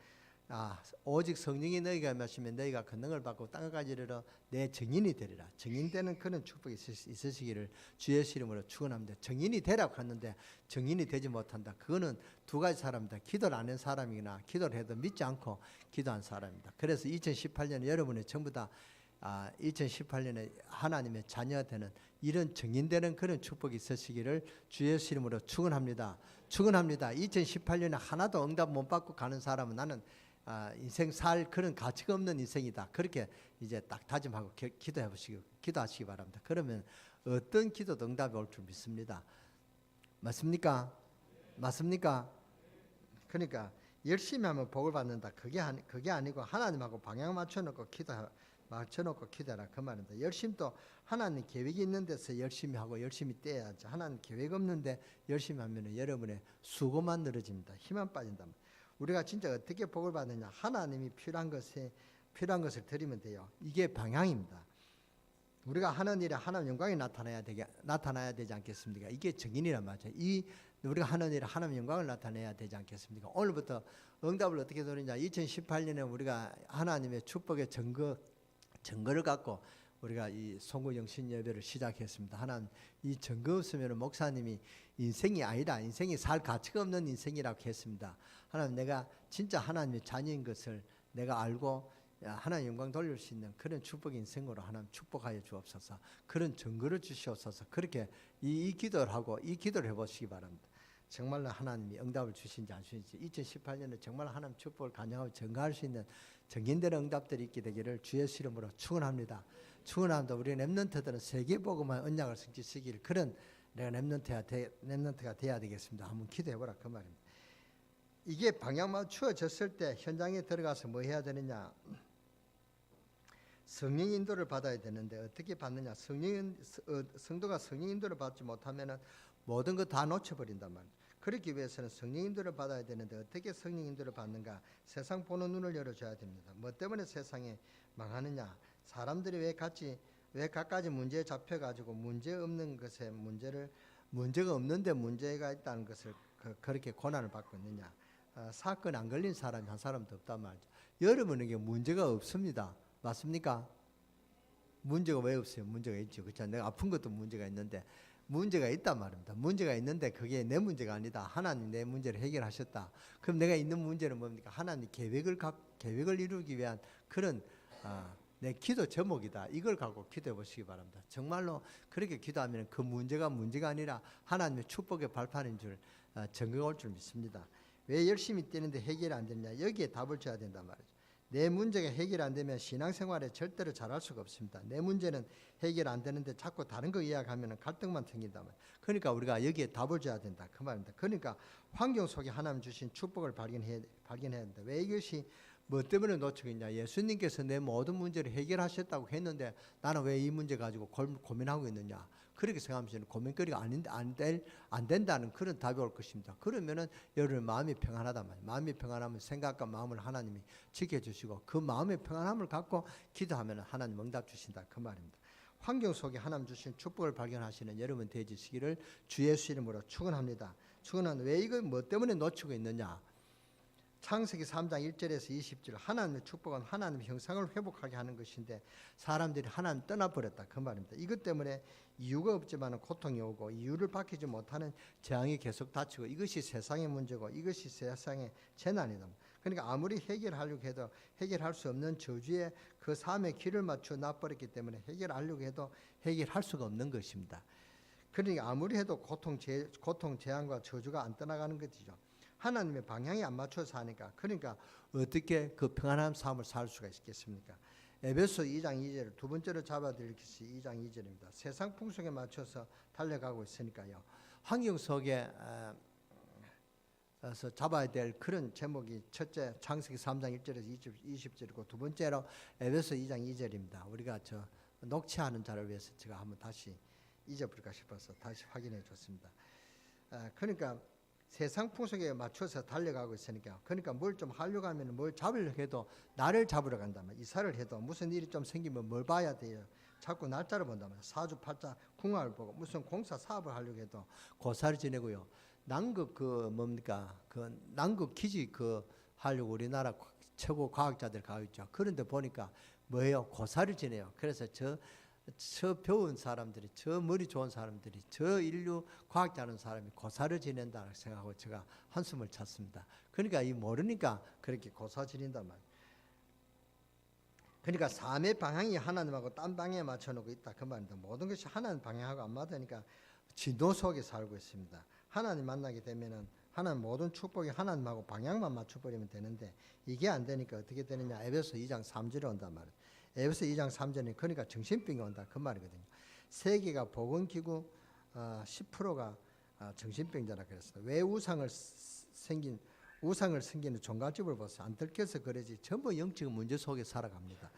오직 성령이 너희가 임하시면 너희가 권능을 받고 땅까지 이르러 내 증인이 되리라. 증인되는 그런 축복이 있으시기를 주 예수 이름으로 축원합니다. 증인이 되라고 했는데 증인이 되지 못한다. 그거는 두 가지 사람이다. 기도를 안 한 사람이나 기도를 해도 믿지 않고 기도한 사람입니다. 그래서 2018년에 여러분이 전부 다 2018년에 하나님의 자녀가 되는 이런 증인되는 그런 축복이 있으시기를 주 예수 이름으로 축원합니다. 축원합니다. 2018년에 하나도 응답 못 받고 가는 사람은 나는 인생 살 그런 가치가 없는 인생이다. 그렇게 이제 딱 다짐하고 기도하시기 바랍니다. 그러면 어떤 기도도 응답이 올 줄 믿습니다. 맞습니까? 맞습니까? 그러니까 열심히 하면 복을 받는다. 그게 아니고 하나님하고 방향 맞춰놓고 기도하라 그 말입니다. 열심도 하나님 계획이 있는 데서 열심히 하고 열심히 떼야지. 하나님 계획 없는데 열심히 하면 여러분의 수고만 늘어집니다. 힘만 빠진다. 우리가 진짜 어떻게 복을 받느냐? 하나님이 필요한 것을 드리면 돼요. 이게 방향입니다. 우리가 하는 일에 하나님 영광이 나타나야 되지 않겠습니까? 이게 증인이란 말이죠. 우리가 하는 일에 하나님 영광을 나타내야 되지 않겠습니까? 오늘부터 응답을 어떻게 드리냐? 2018년에 우리가 하나님의 축복의 증거를 갖고 우리가 이 송구 영신 예배를 시작했습니다. 하나님 이 증거 없으면 목사님이 인생이 아니다. 인생이 살 가치가 없는 인생이라고 했습니다. 하나님 내가 진짜 하나님의 자녀인 것을 내가 알고 하나님 영광 돌릴 수 있는 그런 축복의 인생으로 하나님 축복하여 주옵소서. 그런 증거를 주시옵소서. 그렇게 이 기도를 하고 이 기도를 해보시기 바랍니다. 정말로 하나님이 응답을 주신지 안 주신지 2018년에 정말 하나님 축복을 간증하고 증거할 수 있는 정인되는 응답들이 있게 되기를 주 예수 이름으로 축원합니다. 축원합니다. 우리 렘넌트들은 세계복음의 언약을 성취시킬 그런 내가 렘넌트가 돼야 되겠습니다. 한번 기도해보라 그 말입니다. 이게 방향 맞추어졌을 때 현장에 들어가서 뭐 해야 되느냐? 성령 인도를 받아야 되는데 어떻게 받느냐? 성도가 성령 인도를 받지 못하면은 모든 거 다 놓쳐버린단 말이에요. 그렇기 위해서는 성령 인도를 받아야 되는데 어떻게 성령 인도를 받는가? 세상 보는 눈을 열어줘야 됩니다. 뭐 때문에 세상에 망하느냐? 사람들이 왜 갖가지 문제에 잡혀가지고 문제 없는 것에 문제가 없는데 문제가 있다는 것을 그렇게 고난을 받고 있느냐? 사건 안 걸린 사람이 한 사람도 없단 말이죠. 여러분에게 문제가 없습니다. 맞습니까? 문제가 왜 없어요? 문제가 있죠. 그렇죠? 내가 아픈 것도 문제가 있는데 문제가 있단 말입니다. 문제가 있는데 그게 내 문제가 아니다. 하나님 내 문제를 해결하셨다. 그럼 내가 있는 문제는 뭡니까? 하나님 계획을 이루기 위한 그런 내 기도 제목이다. 이걸 갖고 기도해 보시기 바랍니다. 정말로 그렇게 기도하면 그 문제가 아니라 하나님의 축복의 발판인 줄 증거가 올 줄 믿습니다. 왜 열심히 뛰는데 해결이 안 되느냐? 여기에 답을 줘야 된단 말이죠. 내 문제가 해결 안 되면 신앙생활에 절대로 잘할 수가 없습니다. 내 문제는 해결 안 되는데 자꾸 다른 거 이야기하면 갈등만 생긴단 말이에요. 그러니까 우리가 여기에 답을 줘야 된다 그 말입니다. 그러니까 환경 속에 하나님 주신 축복을 발견해야 된다. 왜 이것이 뭐 때문에 놓치고 있냐? 예수님께서 내 모든 문제를 해결하셨다고 했는데 나는 왜 이 문제 가지고 고민하고 있느냐? 그렇게 생각하면 고민거리가 안 된다는 그런 답이 올 것입니다. 그러면은 여러분 마음이 평안하단 말이에요. 마음이 평안하면 생각과 마음을 하나님이 지켜주시고 그 마음의 평안함을 갖고 기도하면 하나님 응답 주신다 그 말입니다. 환경 속에 하나님 주신 축복을 발견하시는 여러분 되시기를 주 예수 이름으로 축원합니다. 축원하는 왜 이거 뭐 때문에 놓치고 있느냐? 창세기 3장 1절에서 20절 하나님의 축복은 하나님의 형상을 회복하게 하는 것인데 사람들이 하나님 떠나버렸다 그 말입니다. 이것 때문에 이유가 없지만 고통이 오고 이유를 밝히지 못하는 재앙이 계속 닥치고 이것이 세상의 문제고 이것이 세상의 재난이다. 그러니까 아무리 해결하려고 해도 해결할 수 없는 저주의 그 삶의 길을 맞춰 놔버렸기 때문에 해결하려고 해도 해결할 수가 없는 것입니다. 그러니까 아무리 해도 고통, 재앙과 저주가 안 떠나가는 것이죠. 하나님의 방향이 안 맞춰서 하니까 그러니까 어떻게 그 평안한 삶을 살 수가 있겠습니까? 에베소 2장 2절 두 번째로 잡아드릴 것이 2장 2절입니다. 세상 풍속에 맞춰서 달려가고 있으니까요. 환경 속에 잡아야 될 그런 제목이 첫째 창세기 3장 1절에서 20절이고 두 번째로 에베소 2장 2절입니다. 우리가 녹취하는 자를 위해서 제가 한번 다시 잊어버릴까 싶어서 다시 확인해 줬습니다. 그러니까 세상 풍속에 맞춰서 달려가고 있으니까 그러니까 뭘 좀 하려고 하면 뭘 잡으려고 해도 나를 잡으러 간다면 이사를 해도 무슨 일이 좀 생기면 뭘 봐야 돼요? 자꾸 날짜를 본단 말이에요. 사주팔자 궁합을 보고 무슨 공사 사업을 하려고 해도 고사를 지내고요. 남극 남극 기지 하려고 우리나라 최고 과학자들 가고 있죠. 그런데 보니까 뭐예요? 고사를 지내요. 그래서 저 배운 사람들이, 저 머리 좋은 사람들이, 저 인류 과학자는 사람이 고사를 지낸다 생각하고 제가 한숨을 쳤습니다. 그러니까 이 모르니까 그렇게 고사 지낸단 말이에요. 그러니까 삶의 방향이 하나님하고 딴 방향에 맞춰놓고 있다 그 말입니다. 모든 것이 하나님 방향하고 안 맞으니까 진도 속에 살고 있습니다. 하나님 만나게 되면은 하나님 모든 축복이 하나님하고 방향만 맞춰버리면 되는데 이게 안 되니까 어떻게 되느냐. 에베소 2장 3절에 온단 말이에요. 에베소 2장 3절에 그러니까 정신병이 온다 그 말이거든요. 세계가 보건기구 10%가 정신병자라 그랬어요. 왜 우상을 섬기는 종갓집을 보세요. 안 들켜서 그러지 전부 영적 문제 속에 살아갑니다.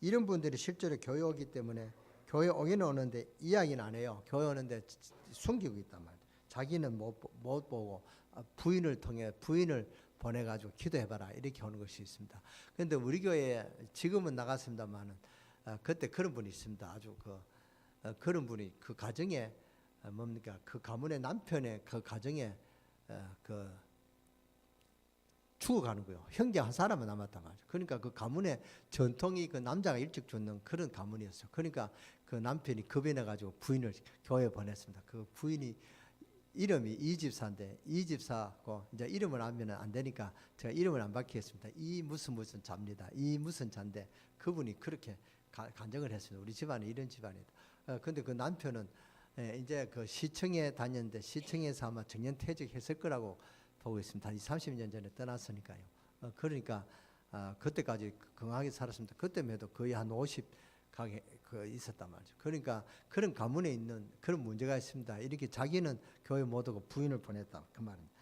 이런 분들이 실제로 교회 오기 때문에 교회 오기는 오는데 이야기는 안 해요. 교회 오는데 숨기고 있단 말이에요. 자기는 못 보고 부인을 통해 부인을 보내가지고 기도해봐라 이렇게 오는 것이 있습니다. 그런데 우리 교회에 지금은 나갔습니다만은 그때 그런 분이 있습니다. 아주 그런 분이 그 가정에 뭡니까 그 가문의 남편의 그 가정에 죽어가는 거예요. 형제 한 사람은 남았단 말이죠. 그러니까 그 가문의 전통이 그 남자가 일찍 죽는 그런 가문이었어요. 그러니까 그 남편이 겁이 나가지고 부인을 교회에 보냈습니다. 그 부인이 이름이 이집사인데 이집사고 이제 이름을 알면 안 되니까 제가 이름을 안 밝히겠습니다. 이 무슨 자입니다. 이 무슨 자인데 그분이 그렇게 간증을 했습니다. 우리 집안이 이런 집안이다. 근데 그 남편은 이제 그 시청에 다녔는데 시청에서 아마 정년퇴직했을 거라고 보고 있습니다. 30년 전에 떠났으니까요. 그러니까 그때까지 건강하게 살았습니다. 그때만 해도 거의 한 50가게 있었단 말이죠. 그러니까 그런 가문에 있는 그런 문제가 있습니다. 이렇게 자기는 교회 못 오고 부인을 보냈다 그 말입니다.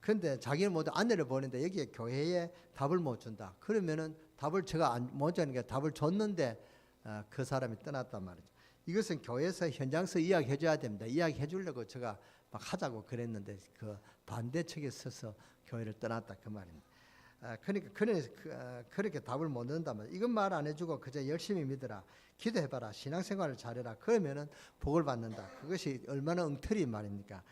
그런데 자기는 모두 아내를 보냈는데 여기에 교회에 답을 못 준다. 그러면은 답을 제가 못 주니까 답을 줬는데 그 사람이 떠났단 말이죠. 이것은 교회에서 현장에서 이야기해 줘야 됩니다. 이야기해 주려고 제가 막 하자고 그랬는데 그 반대측에 서서 교회를 떠났다 그 말입니다. 그러니까 그렇게 답을 못 넣는단 말이에요. 이건 말 안 해주고 그저 열심히 믿어라. 기도해봐라. 신앙생활을 잘해라. 그러면은 복을 받는다. 그것이 얼마나 엉터리 말입니까?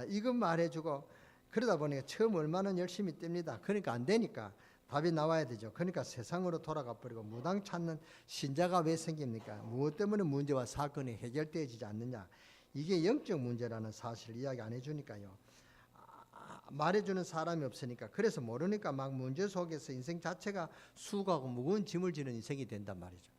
이건 말해주고 그러다 보니까 처음 얼마나 열심히 띱니다. 그러니까 안 되니까 답이 나와야 되죠. 그러니까 세상으로 돌아가 버리고 무당 찾는 신자가 왜 생깁니까? 무엇 때문에 문제와 사건이 해결되어지지 않느냐. 이게 영적 문제라는 사실을 이야기 안 해주니까요. 말해주는 사람이 없으니까 그래서 모르니까 막 문제 속에서 인생 자체가 수고하고 무거운 짐을 지는 인생이 된단 말이죠.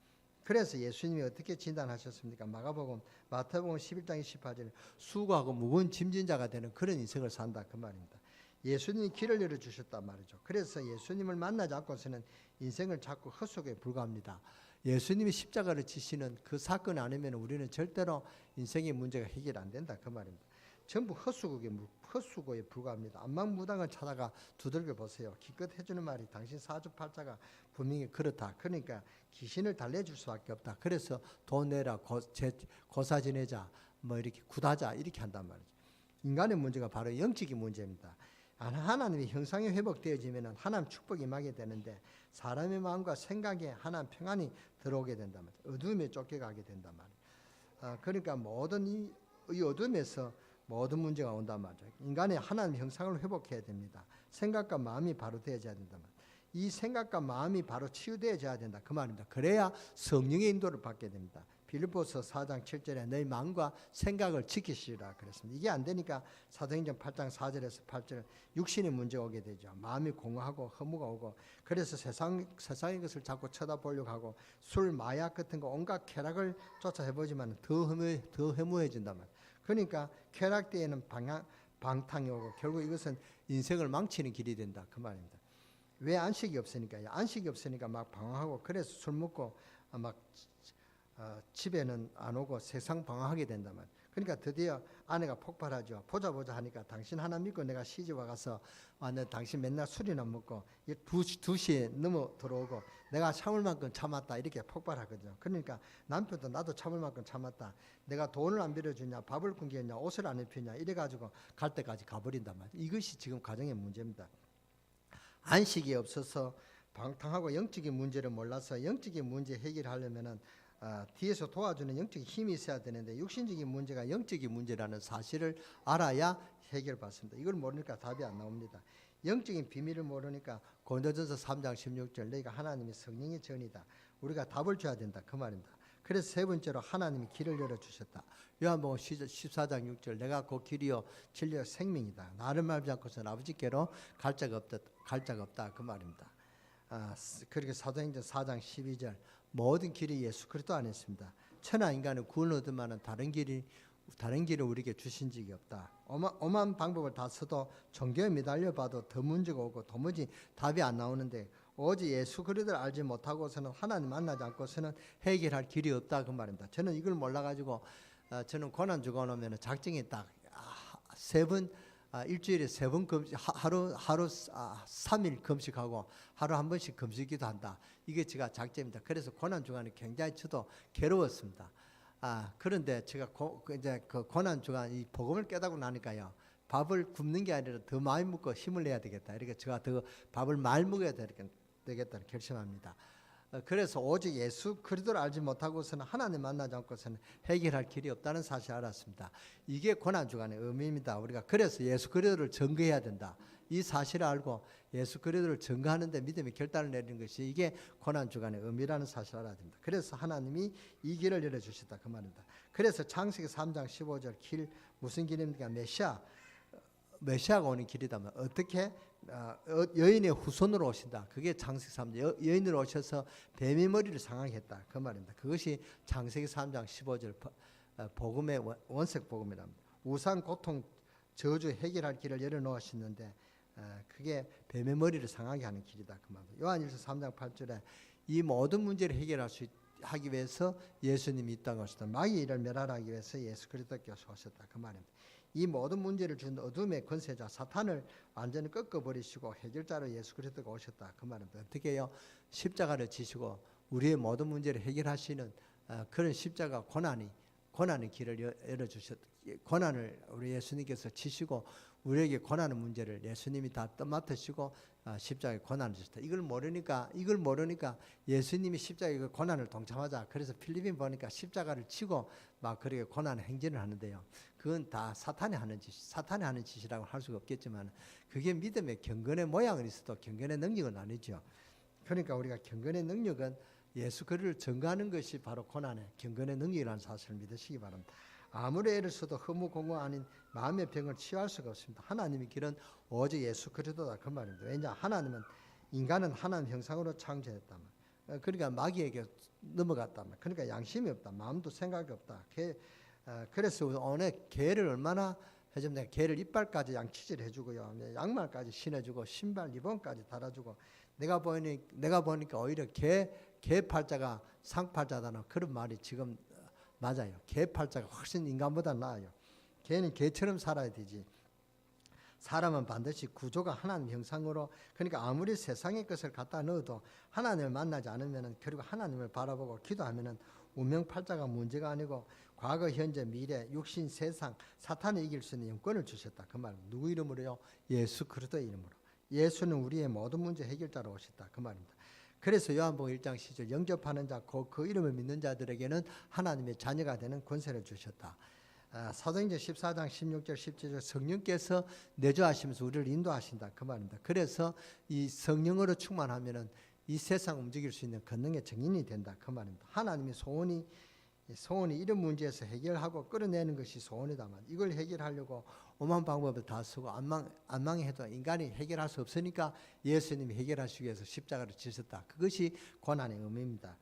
그래서 예수님이 어떻게 진단하셨습니까? 마태복음 11장 28절에 수고하고 무거운 짐진 자가 되는 그런 인생을 산다 그 말입니다. 예수님이 길을 열어주셨단 말이죠. 그래서 예수님을 만나지 않고서는 인생을 자꾸 헛속에 불과합니다. 예수님이 십자가를 지시는 그 사건 아니면 우리는 절대로 인생의 문제가 해결 안 된다 그 말입니다. 전부 헛수고에 불과합니다. 안망무당을 찾아가 두들겨 보세요. 기껏 해주는 말이 당신 사주팔자가 분명히 그렇다. 그러니까 귀신을 달래줄 수밖에 없다. 그래서 돈 내라, 고사 지내자, 뭐 이렇게 굿하자 이렇게 한단 말이죠. 인간의 문제가 바로 영적인 문제입니다. 하나님의 형상이 회복되어지면 하나님 축복이 임하게 되는데 사람의 마음과 생각에 하나님 평안이 들어오게 된단 말이에요. 어둠에 쫓겨가게 된단 말이에요. 그러니까 모든 이 어둠에서 모든 문제가 온단 말이죠. 인간의 하나님 형상을 회복해야 됩니다. 생각과 마음이 바로 되어져야 된단 말이에요. 이 생각과 마음이 바로 치유되어져야 된다 그 말입니다. 그래야 성령의 인도를 받게 됩니다. 빌립보서 4장 7절에 너희 마음과 생각을 지키시라 그랬습니다. 이게 안 되니까 사도행전 8장 4절에서 8절 육신의 문제가 오게 되죠. 마음이 공허하고 허무가 오고 그래서 세상의 것을 자꾸 쳐다보려고 하고 술, 마약 같은 거 온갖 쾌락을 쫓아 해보지만 더 허무해진단 말이에요. 그러니까 쾌락되에는 방탕이 오고 결국 이것은 인생을 망치는 길이 된다 그 말입니다. 왜 안식이 없으니까요. 안식이 없으니까 막 방황하고 그래서 술 먹고 막 집에는 안 오고 세상 방황하게 된단 말이에요. 그러니까 드디어 아내가 폭발하죠. 보자 하니까 당신 하나 믿고 내가 시집 와가서 당신 맨날 술이나 먹고 2시에 넘어 들어오고 내가 참을 만큼 참았다 이렇게 폭발하거든요. 그러니까 남편도 나도 참을 만큼 참았다. 내가 돈을 안 빌려주냐, 밥을 굶겼냐, 옷을 안 입히냐 이래가지고 갈 때까지 가버린단 말이에요. 이것이 지금 가정의 문제입니다. 안식이 없어서 방탕하고 영적인 문제를 몰라서 영적인 문제 해결하려면은 뒤에서 도와주는 영적인 힘이 있어야 되는데 육신적인 문제가 영적인 문제라는 사실을 알아야 해결받습니다. 이걸 모르니까 답이 안 나옵니다. 영적인 비밀을 모르니까 고린도전서 3장 16절 너희가 하나님의 성령의 전이다. 우리가 답을 줘야 된다 그 말입니다. 그래서 세 번째로 하나님이 길을 열어주셨다. 요한복음 14장 6절 내가 그 길이요 진리요 생명이다. 나를 말지 않고서는 아버지께로 갈 자가 없다 그 말입니다. 그리고 사도행전 4장 12절 모든 길이 예수 그리스도 안에 있습니다. 천하 인간은 구원을 얻을 만한 다른 길을 우리에게 주신 적이 없다. 오만 방법을 다 써도 종교에 매달려 봐도 더 문제가 오고 도무지 답이 안 나오는데 오직 예수 그리스도를 알지 못하고서는 하나님 만나지 않고서는 해결할 길이 없다 그 말입니다. 저는 이걸 몰라가지고 저는 고난 주가 오면 작정이 딱 세 번 일주일에 3번 금식 하루 3일 금식하고 하루 한 번씩 금식기도 한다. 이게 제가 작정입니다. 그래서 고난 주간에 굉장히 저도 괴로웠습니다. 그런데 제가 이제 그 고난 주간 이 복음을 깨닫고 나니까요. 밥을 굶는 게 아니라 더 많이 먹고 힘을 내야 되겠다. 이렇게 제가 더 밥을 많이 먹어야 되겠다는 결심합니다. 그래서 오직 예수 그리스도를 알지 못하고서는 하나님 만나지 않고서는 해결할 길이 없다는 사실을 알았습니다. 이게 고난 주간의 의미입니다. 우리가 그래서 예수 그리스도를 증거해야 된다. 이 사실을 알고 예수 그리스도를 증거하는데 믿음의 결단을 내리는 것이 이게 고난 주간의 의미라는 사실을 알아야 됩니다. 그래서 하나님이 이 길을 열어주셨다 그 말입니다. 그래서 창세기 3장 15절 길 무슨 길입니까? 메시아가 오는 길이다면 어떻게 여인의 후손으로 오신다. 그게 창세기 3장 여인으로 오셔서 뱀의 머리를 상하게 했다 그 말입니다. 그것이 창세기 3장 15절 복음의 원색 복음이랍니다. 우상 고통 저주 해결할 길을 열어놓으셨는데 그게 뱀의 머리를 상하게 하는 길이다 그 말입니다. 요한일서 3장 8절에 이 모든 문제를 하기 위해서 예수님이 이 땅에 오셨다. 마귀의 일을 멸하기 위해서 예수 그리스도께서 오셨다 그 말입니다. 이 모든 문제를 준 어둠의 권세자 사탄을 완전히 꺾어버리시고 해결자로 예수 그리스도가 오셨다 그 말입니다. 어떻게 해요? 십자가를 지시고 우리의 모든 문제를 해결하시는 그런 십자가 고난의 길을 열어주셨다. 고난을 우리 예수님께서 지시고 우리에게 고난의 문제를 예수님이 다 떠맡으시고 십자가의 고난을 주셨다. 이걸 모르니까 예수님이 십자가의 그 고난을 동참하자. 그래서 필리핀 보니까 십자가를 치고 막 그렇게 고난 행진을 하는데요. 그건 다 사탄이 하는 짓이라고 할 수가 없겠지만 그게 믿음의 경건의 모양은 있어도 경건의 능력은 아니죠. 그러니까 우리가 경건의 능력은 예수 그리스도를 증거하는 것이 바로 고난의 경건의 능력이라는 사실을 믿으시기 바랍니다. 아무리 애를 써도 허무공허 아닌 마음의 병을 치유할 수가 없습니다. 하나님의 길은 오직 예수 그리스도다 그 말입니다. 왜냐 인간은 하나님 형상으로 창조했다면 그러니까 마귀에게 넘어갔다면 그러니까 양심이 없다. 마음도 생각이 없다. 그래서 오늘 개를 얼마나 해주면 개를 이빨까지 양치질 해주고요. 양말까지 신어주고 신발 리본까지 달아주고 내가 보니까 오히려 개 팔자가 상팔자다는 그런 말이 지금 맞아요. 개 팔자가 훨씬 인간보다 나아요. 개는 개처럼 살아야 되지. 사람은 반드시 구조가 하나님 형상으로 그러니까 아무리 세상의 것을 갖다 넣어도 하나님을 만나지 않으면 결국 하나님을 바라보고 기도하면 운명팔자가 문제가 아니고 과거 현재 미래 육신 세상 사탄을 이길 수 있는 영권을 주셨다 그 말. 누구 이름으로요? 예수 그리스도의 이름으로. 예수는 우리의 모든 문제 해결자로 오셨다 그 말입니다. 그래서 요한복음 1장 10절 영접하는 자 그 이름을 믿는 자들에게는 하나님의 자녀가 되는 권세를 주셨다. 사도행전 14장 16절 17절 성령께서 내주하시면서 우리를 인도하신다 그 말입니다. 그래서 이 성령으로 충만하면은 이 세상 움직일 수 있는 권능의 증인이 된다 그 말입니다. 하나님의 소원이 이런 문제에서 해결하고 끌어내는 것이 소원이다만 이걸 해결하려고 오만 방법을 다 쓰고 안망해도 인간이 해결할 수 없으니까 예수님이 해결하시기 위해서 십자가를 지셨다. 그것이 고난의 의미입니다.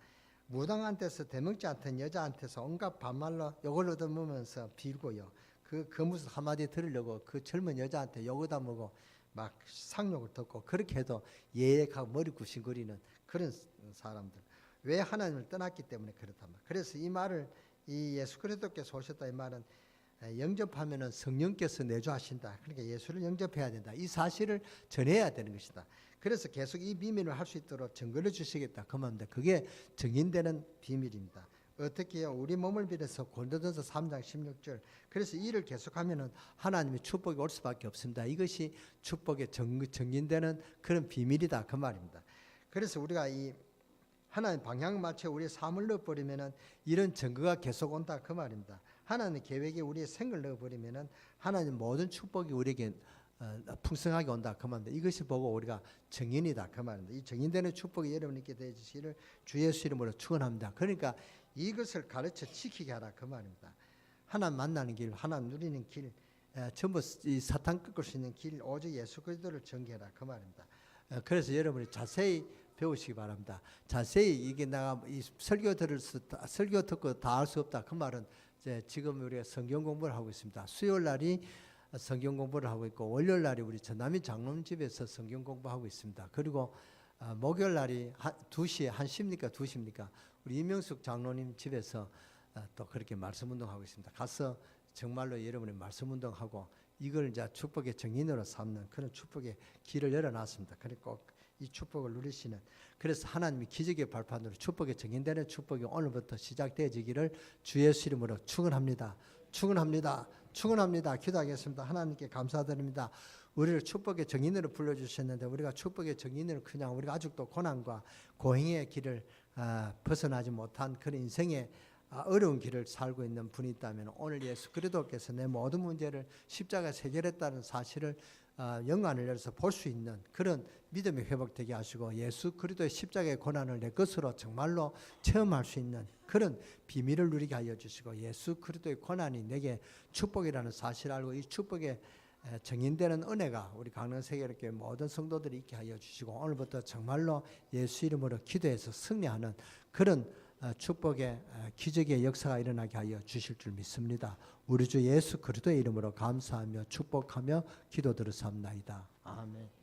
무당한 데서 대먹지 않던 여자한테서 온갖 반말로 욕을 얻어먹으면서 빌고요. 그 무슨 한마디 들으려고 그 젊은 여자한테 욕 얻어먹고 막 상욕을 듣고 그렇게 해도 예약하고 머리 굽신거리는 그런 사람들. 왜 하나님을 떠났기 때문에 그렇단 말이에요. 그래서 이 말을 이 예수 그리스도께서 오셨다 이 말은 영접하면은 성령께서 내주하신다. 그러니까 예수를 영접해야 된다. 이 사실을 전해야 되는 것이다. 그래서 계속 이 비밀을 할 수 있도록 증거를 주시겠다. 그 말입니다. 그게 증인되는 비밀입니다. 어떻게 해요? 우리 몸을 빌어서 고린도전서 3장 16절. 그래서 이 일을 계속하면은 하나님의 축복이 올 수밖에 없습니다. 이것이 축복의 증인되는 그런 비밀이다. 그 말입니다. 그래서 우리가 이 하나님 방향 맞춰 우리의 삶을 넣어버리면은 이런 증거가 계속 온다 그 말입니다. 하나님 계획에 우리의 생을 넣어버리면은 하나님 모든 축복이 우리에게 풍성하게 온다 그 말입니다. 이것을 보고 우리가 증인이다 그 말입니다. 이 증인되는 축복이 여러분께 되시기를 주 예수 이름으로 축원합니다. 그러니까 이것을 가르쳐 지키게 하라 그 말입니다. 하나님 만나는 길, 하나님 누리는 길, 전부 이 사탄 꺾을 수 있는 길, 오직 예수 그리스도를 전개하라 그 말입니다. 그래서 여러분이 자세히 배우시기 바랍니다. 자세히 이게 내가 이 설교 듣고 다 알 수 없다 그 말은 이제 지금 우리가 성경 공부를 하고 있습니다. 수요일 날이 성경 공부를 하고 있고 월요일 날이 우리 전남인 장로님 집에서 성경 공부하고 있습니다. 그리고 목요일 날이 2시에 1시입니까 2시입니까? 우리 이명숙 장로님 집에서 또 그렇게 말씀 운동하고 있습니다. 가서 정말로 여러분이 말씀 운동하고 이걸 이제 축복의 정인으로 삼는 그런 축복의 길을 열어놨습니다. 그러니까 꼭 이 축복을 누리시는, 그래서 하나님이 기적의 발판으로 축복의 정인되는 축복이 오늘부터 시작되어지기를 주 예수 이름으로 축원합니다. 축원합니다. 축원합니다. 기도하겠습니다. 하나님께 감사드립니다. 우리를 축복의 정인으로 불러주셨는데 우리가 축복의 정인으로 그냥 우리가 아직도 고난과 고행의 길을 벗어나지 못한 그런 인생의 어려운 길을 살고 있는 분이 있다면 오늘 예수 그리스도께서 내 모든 문제를 십자가에서 해결했다는 사실을 영안을 열어서 볼 수 있는 그런 믿음이 회복되게 하시고 예수 그리스도의 십자가의 고난을 내 것으로 정말로 체험할 수 있는 그런 비밀을 누리게 하여 주시고 예수 그리스도의 고난이 내게 축복이라는 사실을 알고 이 축복의 정인되는 은혜가 우리 강릉세계교회 모든 성도들이 있게 하여 주시고 오늘부터 정말로 예수 이름으로 기도해서 승리하는 그런 축복의 기적의 역사가 일어나게 하여 주실 줄 믿습니다. 우리 주 예수 그리스도의 이름으로 감사하며 축복하며 기도드렸사옵나이다. 아멘.